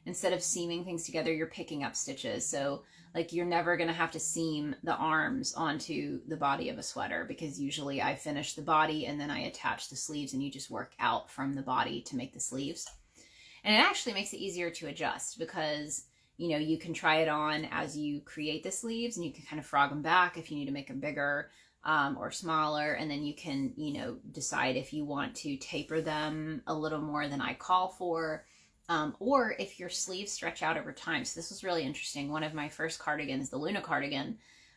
instead of seaming things together, you're picking up stitches. So like you're never going to have to seam the arms onto the body of a sweater, because usually I finish the body and then I attach the sleeves, and you just work out from the body to make the sleeves. And it actually makes it easier to adjust because, you know, you can try it on as you create the sleeves, and you can kind of frog them back if you need to make them bigger or smaller. And then you can, you know, decide if you want to taper them a little more than I call for, or if your sleeves stretch out over time. So this was really interesting. One of my first cardigans, the Luna cardigan,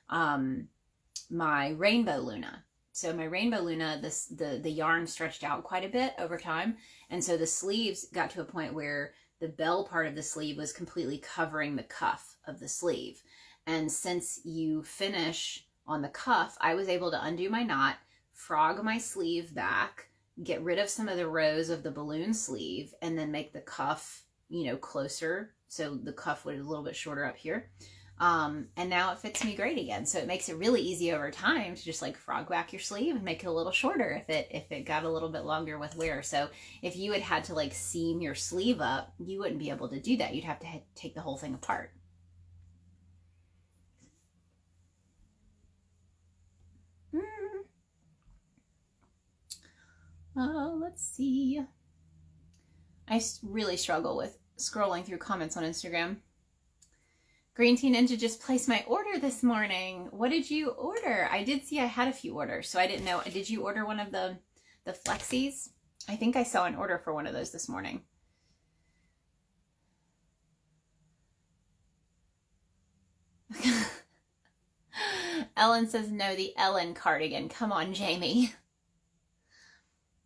my Rainbow Luna. So my Rainbow Luna, the yarn stretched out quite a bit over time. And so the sleeves got to a point where the bell part of the sleeve was completely covering the cuff of the sleeve. And since you finish on the cuff, I was able to undo my knot, frog my sleeve back, get rid of some of the rows of the balloon sleeve, and then make the cuff, you know, closer. So the cuff was a little bit shorter up here. And now it fits me great again. So it makes it really easy over time to just like frog back your sleeve and make it a little shorter if it got a little bit longer with wear. So if you had to like seam your sleeve up, you wouldn't be able to do that. You'd have to take the whole thing apart. Let's see. I really struggle with scrolling through comments on Instagram. Green Tea Ninja just placed my order this morning. What did you order? I did see I had a few orders, so I didn't know. Did you order one of the flexies? I think I saw an order for one of those this morning. Ellen says no, the Ellen cardigan. Come on, Jamie.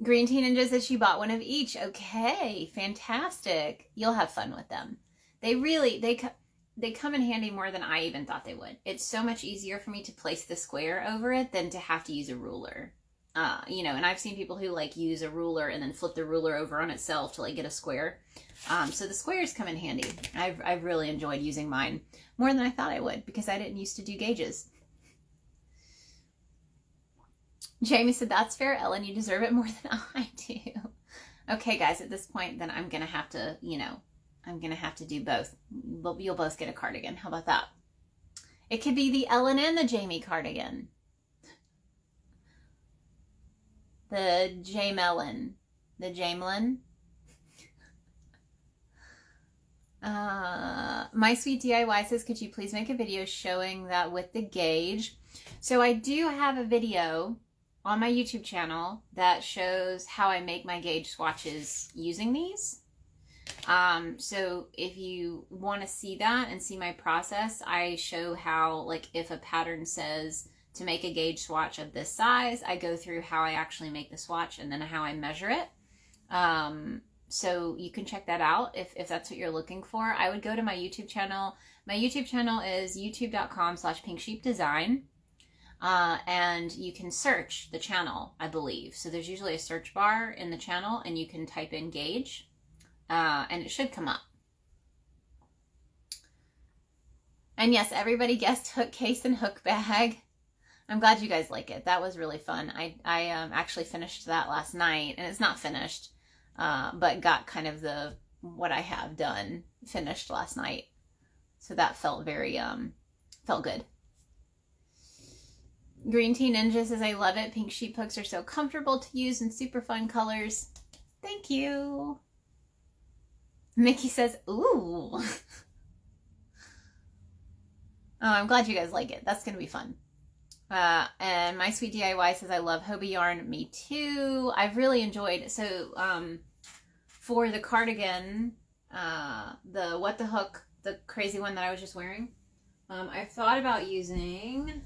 Green Tea Ninja says she bought one of each. Okay, fantastic. You'll have fun with them. They come in handy more than I even thought they would. It's so much easier for me to place the square over it than to have to use a ruler. You know, and I've seen people who like use a ruler and then flip the ruler over on itself to like get a square. So the squares come in handy. I've really enjoyed using mine more than I thought I would because I didn't used to do gauges. Jamie said, that's fair, Ellen. You deserve it more than I do. Okay, guys, at this point, then I'm going to have to, you know, I'm going to have to do both. You'll both get a cardigan. How about that? It could be the Ellen and the Jamie cardigan. The Jamelin. The Jamelin. My Sweet DIY says, could you please make a video showing that with the gauge? So I do have a video on my YouTube channel that shows how I make my gauge swatches using these. So if you want to see that and see my process, I show how, like, if a pattern says to make a gauge swatch of this size, I go through how I actually make the swatch and then how I measure it. So you can check that out if that's what you're looking for. I would go to my YouTube channel. My YouTube channel is youtube.com/pinksheepdesign. And you can search the channel, I believe. So there's usually a search bar in the channel and you can type in gauge, and it should come up. And yes, everybody guessed hook case and hook bag. I'm glad you guys like it. That was really fun. I actually finished that last night, and it's not finished, but got kind of what I have done finished last night. So that felt very, felt good. Green Tea Ninja says, I love it. Pink sheep hooks are so comfortable to use and super fun colors. Thank you. Mickey says, ooh. Oh, I'm glad you guys like it. That's going to be fun. And My Sweet DIY says, I love Hobie yarn. Me too. I've really enjoyed. So for the cardigan, the What the Hook, the crazy one that I was just wearing, I've thought about using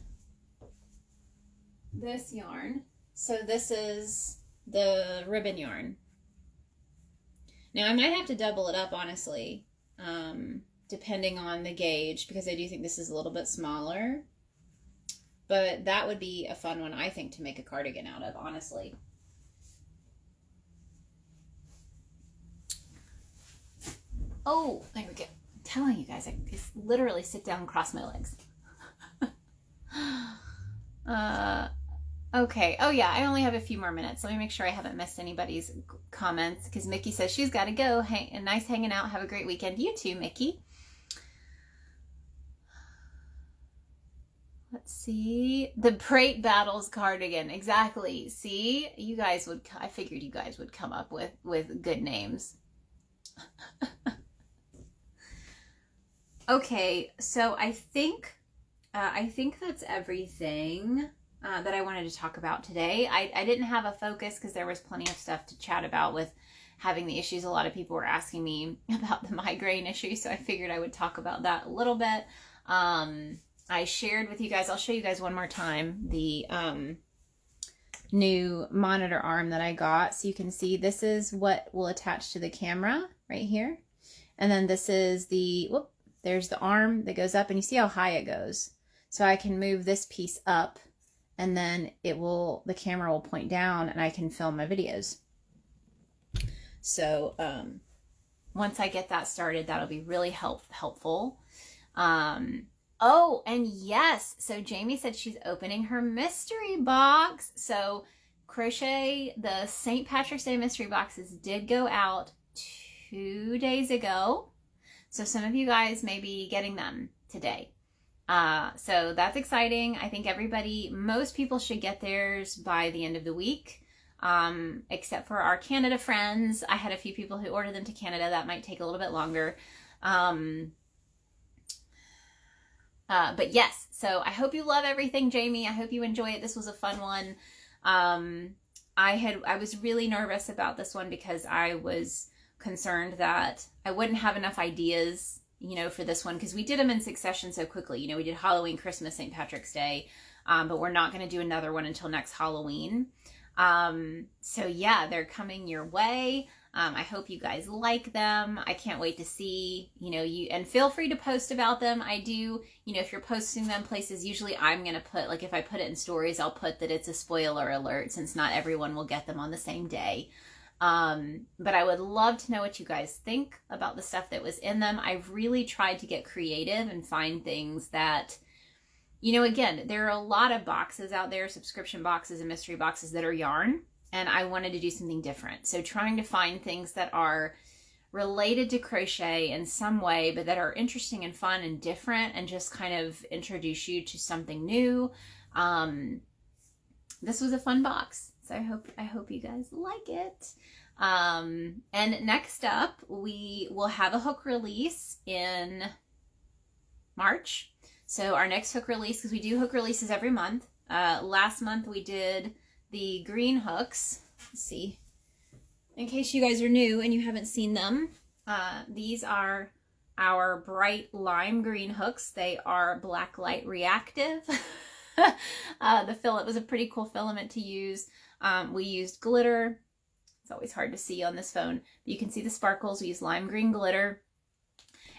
this yarn. So this is the ribbon yarn. Now I might have to double it up, honestly, depending on the gauge, because I do think this is a little bit smaller. But that would be a fun one, I think, to make a cardigan out of, honestly. Oh, there we go. I'm telling you guys, I just literally sit down and cross my legs. Okay. Oh yeah, I only have a few more minutes. Let me make sure I haven't missed anybody's comments, because Mickey says she's got to go. Hey, nice hanging out. Have a great weekend. You too, Mickey. Let's see. The Prate Battles cardigan. Exactly. See, you guys would, I figured you guys would come up with good names. Okay, so I think that's everything that I wanted to talk about today. I didn't have a focus because there was plenty of stuff to chat about with having the issues. A lot of people were asking me about the migraine issue, so I figured I would talk about that a little bit. I shared with you guys, I'll show you guys one more time, the new monitor arm that I got. So you can see this is what will attach to the camera right here. And then this is the, whoop, there's the arm that goes up, and you see how high it goes. So I can move this piece up, and then it will, the camera will point down and I can film my videos. So once I get that started, that'll be really helpful. Oh, and yes, so Jamie said she's opening her mystery box. So Crochet, the St. Patrick's Day mystery boxes did go out 2 days ago. So some of you guys may be getting them today. So that's exciting. I think most people should get theirs by the end of the week, except for our Canada friends. I had a few people who ordered them to Canada. That might take a little bit longer. But yes, so I hope you love everything, Jamie. I hope you enjoy it. This was a fun one. I was really nervous about this one because I was concerned that I wouldn't have enough ideas, for this one, because we did them in succession so quickly. We did Halloween, Christmas, St. Patrick's Day, but we're not going to do another one until next Halloween. So yeah, they're coming your way. I hope you guys like them. I can't wait to see, and feel free to post about them. I do, if you're posting them places, usually I'm going to put, like if I put it in stories, I'll put that it's a spoiler alert, since not everyone will get them on the same day. But I would love to know what you guys think about the stuff that was in them. I've really tried to get creative and find things that, again, there are a lot of boxes out there, subscription boxes and mystery boxes that are yarn. And I wanted to do something different. So trying to find things that are related to crochet in some way, but that are interesting and fun and different, and just kind of introduce you to something new. This was a fun box. So I hope you guys like it. And next up, we will have a hook release in March. So our next hook release, because we do hook releases every month. Last month we did the green hooks. Let's see, in case you guys are new and you haven't seen them, these are our bright lime green hooks. They are black light reactive. The filament was a pretty cool filament to use. We used glitter. It's always hard to see on this phone. You can see the sparkles. We used lime green glitter.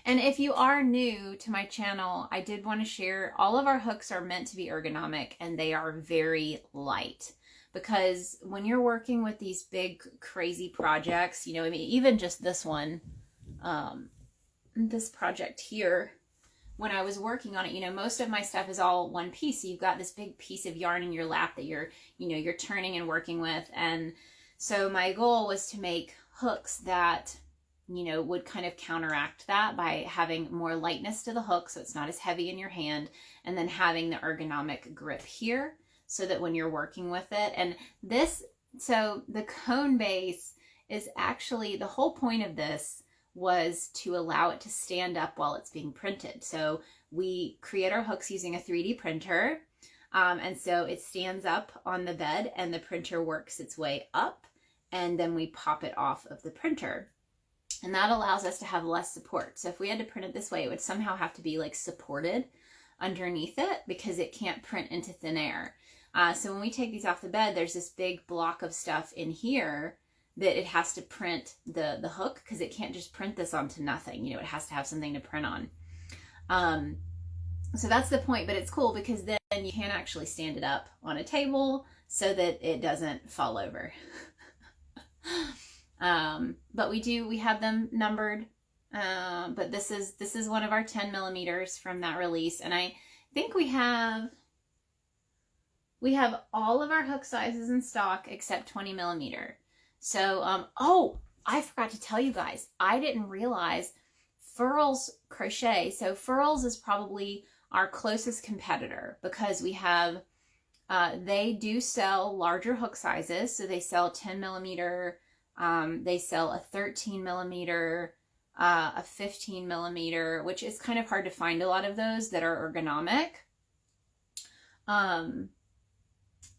And if you are new to my channel, I did want to share, all of our hooks are meant to be ergonomic, and they are very light. Because when you're working with these big, crazy projects, even just this one, this project here, when I was working on it, most of my stuff is all one piece. So you've got this big piece of yarn in your lap that you're turning and working with. And so my goal was to make hooks that, would kind of counteract that by having more lightness to the hook, so it's not as heavy in your hand, and then having the ergonomic grip here, so that when you're working with it. And so the cone base is actually, the whole point of this was to allow it to stand up while it's being printed. So we create our hooks using a 3D printer. And so it stands up on the bed and the printer works its way up, and then we pop it off of the printer. And that allows us to have less support. So if we had to print it this way, it would somehow have to be like supported underneath it, because it can't print into thin air. So when we take these off the bed, there's this big block of stuff in here that it has to print the hook, because it can't just print this onto nothing. It has to have something to print on. So that's the point, but it's cool because then you can actually stand it up on a table so that it doesn't fall over. But we have them numbered. But this is one of our 10 millimeters from that release. And I think we have all of our hook sizes in stock except 20 millimeter. So, oh, I forgot to tell you guys, I didn't realize Furls Crochet. So Furls is probably our closest competitor, because we have, they do sell larger hook sizes. So they sell 10 millimeter, they sell a 13 millimeter, a 15 millimeter, which is kind of hard to find a lot of those that are ergonomic.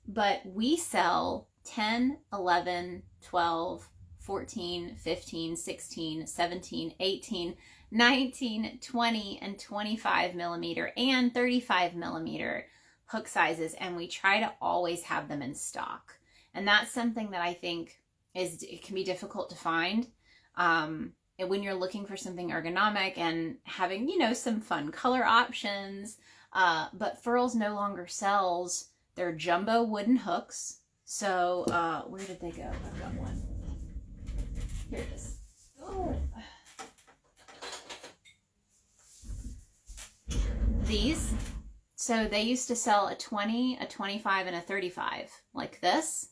But we sell 10, 11, 12, 14, 15, 16, 17, 18, 19, 20, and 25 millimeter and 35 millimeter hook sizes. And we try to always have them in stock. And that's something that I think it can be difficult to find. When you're looking for something ergonomic and having, some fun color options. But Furls no longer sells their jumbo wooden hooks. So, where did they go? I've got one. Here it is. Oh. these. So they used to sell a 20, a 25, and a 35 like this.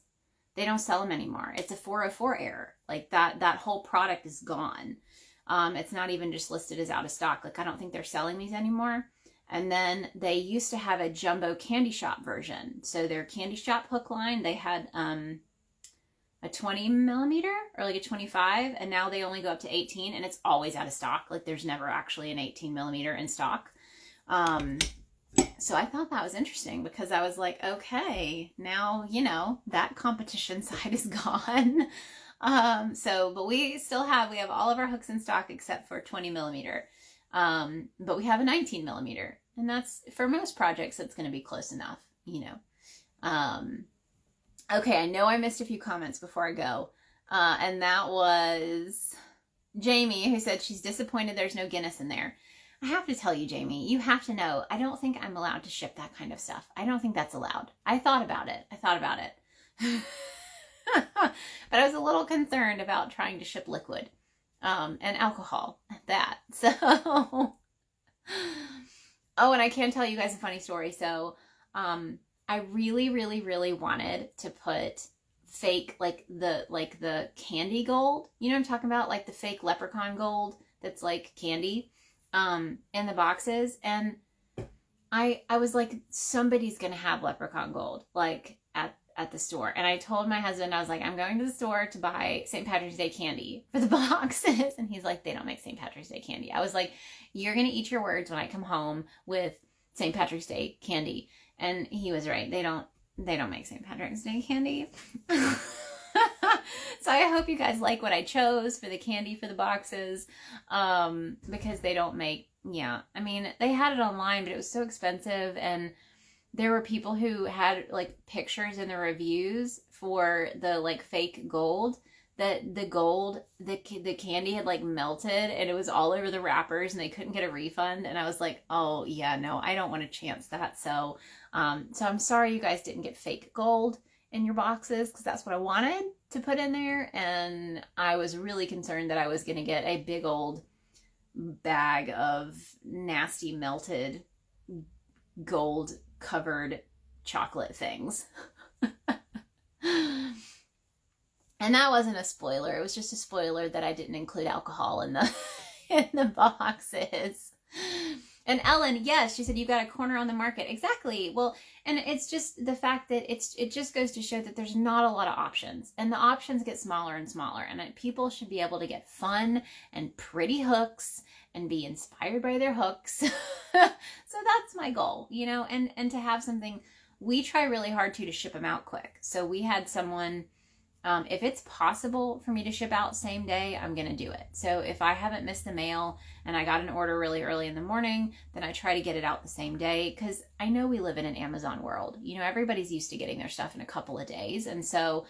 They don't sell them anymore. It's a 404 error. Like that whole product is gone. It's not even just listed as out of stock. Like I don't think they're selling these anymore. And then they used to have a jumbo candy shop version. So their candy shop hook line, they had a 20 millimeter or like a 25, and now they only go up to 18, and it's always out of stock. Like there's never actually an 18 millimeter in stock. So I thought that was interesting because I was like, okay, now, you know, that competition side is gone. But we have all of our hooks in stock except for 20 millimeter. But we have a 19 millimeter, and that's for most projects, it's going to be close enough, you know. Okay. I know I missed a few comments before I go. And that was Jamie, who said she's disappointed there's no Guinness in there. I have to tell you, Jamie, you have to know, I don't think I'm allowed to ship that kind of stuff. I don't think that's allowed. I thought about it. But I was a little concerned about trying to ship liquid, and alcohol at that. So, oh, and I can tell you guys a funny story. So, I really, really, really wanted to put fake, like the candy gold, you know what I'm talking about? Like the fake leprechaun gold that's like candy, in the boxes. And I was like, somebody's going to have leprechaun gold, like at the store. And I told my husband, I was like, I'm going to the store to buy St. Patrick's Day candy for the boxes. And he's like, they don't make St. Patrick's Day candy. I was like, you're going to eat your words when I come home with St. Patrick's Day candy. And he was right. They don't make St. Patrick's Day candy. So I hope you guys like what I chose for the candy for the boxes. Because they don't make, yeah. I mean, they had it online, but it was so expensive. And there were people who had like pictures in the reviews for the like fake gold, that the candy had like melted and it was all over the wrappers and they couldn't get a refund. And I was like, oh yeah, no, I don't want to chance that. So I'm sorry you guys didn't get fake gold in your boxes, because that's what I wanted to put in there. And I was really concerned that I was going to get a big old bag of nasty melted gold covered chocolate things. And that wasn't a spoiler. It was just a spoiler that I didn't include alcohol in the boxes. And Ellen, yes, she said, you got a corner on the market. Exactly. Well, and it's just the fact that it just goes to show that there's not a lot of options, and the options get smaller and smaller, and people should be able to get fun and pretty hooks and be inspired by their hooks. So that's my goal, you know, and to have something. We try really hard to ship them out quick. So we had someone, if it's possible for me to ship out same day, I'm going to do it. So if I haven't missed the mail and I got an order really early in the morning, then I try to get it out the same day, because I know we live in an Amazon world. You know, everybody's used to getting their stuff in a couple of days. And so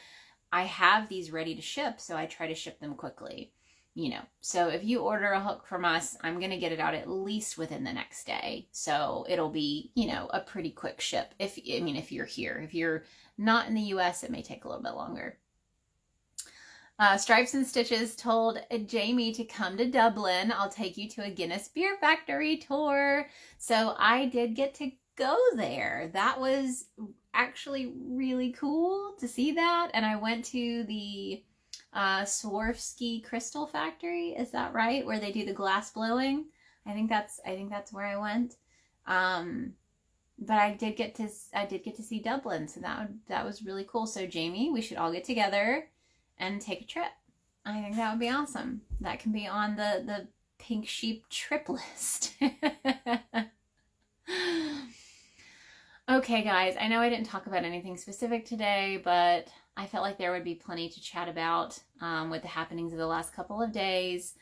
I have these ready to ship, so I try to ship them quickly, you know. So if you order a hook from us, I'm going to get it out at least within the next day. So it'll be, you know, a pretty quick ship. If you're here. If you're not in the US, it may take a little bit longer. Stripes and Stitches told Jamie to come to Dublin. I'll take you to a Guinness Beer Factory tour. So I did get to go there. That was actually really cool to see that. And I went to the Swarovski Crystal Factory. Is that right? Where they do the glass blowing. I think that's where I went. But I did get to see Dublin. So that was really cool. So Jamie, we should all get together and take a trip. I think that would be awesome. That can be on the Pink Sheep trip list. Okay, guys, I know I didn't talk about anything specific today, but I felt like there would be plenty to chat about with the happenings of the last couple of days.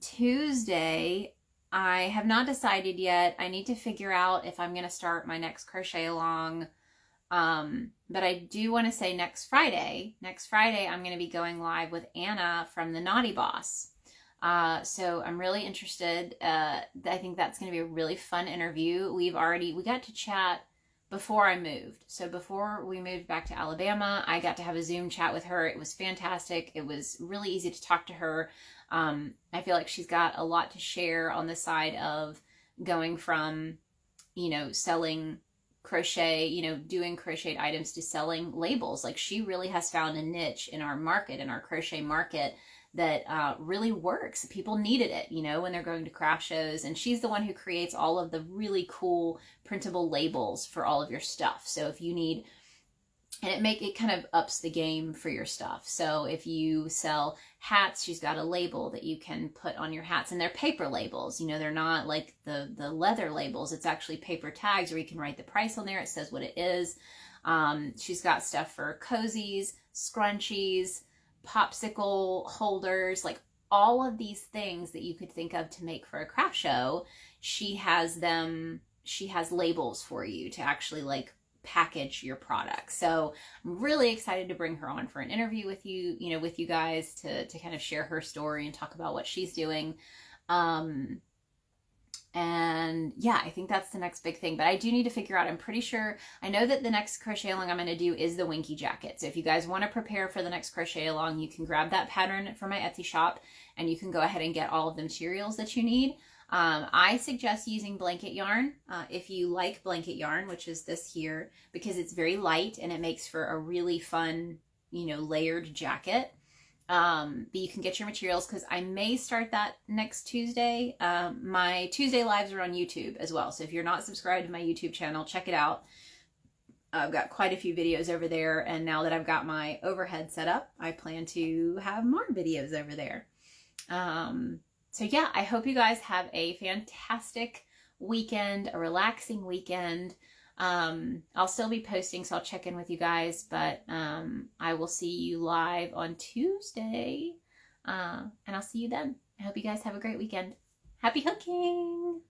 Tuesday, I have not decided yet. I need to figure out if I'm going to start my next crochet along. But I do want to say next Friday, I'm going to be going live with Anna from the Naughty Boss. So I'm really interested. I think that's going to be a really fun interview. We got to chat before I moved. So before we moved back to Alabama, I got to have a Zoom chat with her. It was fantastic. It was really easy to talk to her. I feel like she's got a lot to share on the side of going from, you know, selling crochet, you know, doing crocheted items to selling labels. Like, she really has found a niche in our market, in our crochet market, that really works. People needed it, you know, when they're going to craft shows. And she's the one who creates all of the really cool printable labels for all of your stuff. So if you need, and it kind of ups the game for your stuff. So if you sell hats, she's got a label that you can put on your hats, and they're paper labels. You know, they're not like the leather labels. It's actually paper tags where you can write the price on there. It says what it is. She's got stuff for cozies, scrunchies, popsicle holders, like all of these things that you could think of to make for a craft show. She has them, she has labels for you to actually like package your product. So I'm really excited to bring her on for an interview with you, you know, with you guys to kind of share her story and talk about what she's doing. And yeah, I think that's the next big thing, but I do need to figure out, I'm pretty sure, I know that the next crochet along I'm going to do is the Winky Jacket. So if you guys want to prepare for the next crochet along, you can grab that pattern from my Etsy shop, and you can go ahead and get all of the materials that you need. I suggest using blanket yarn, if you like blanket yarn, which is this here, because it's very light and it makes for a really fun, you know, layered jacket. But you can get your materials, because I may start that next Tuesday. My Tuesday lives are on YouTube as well. So if you're not subscribed to my YouTube channel, check it out. I've got quite a few videos over there. And now that I've got my overhead set up, I plan to have more videos over there. So yeah, I hope you guys have a fantastic weekend, a relaxing weekend. I'll still be posting, so I'll check in with you guys, but I will see you live on Tuesday, and I'll see you then. I hope you guys have a great weekend. Happy hooking!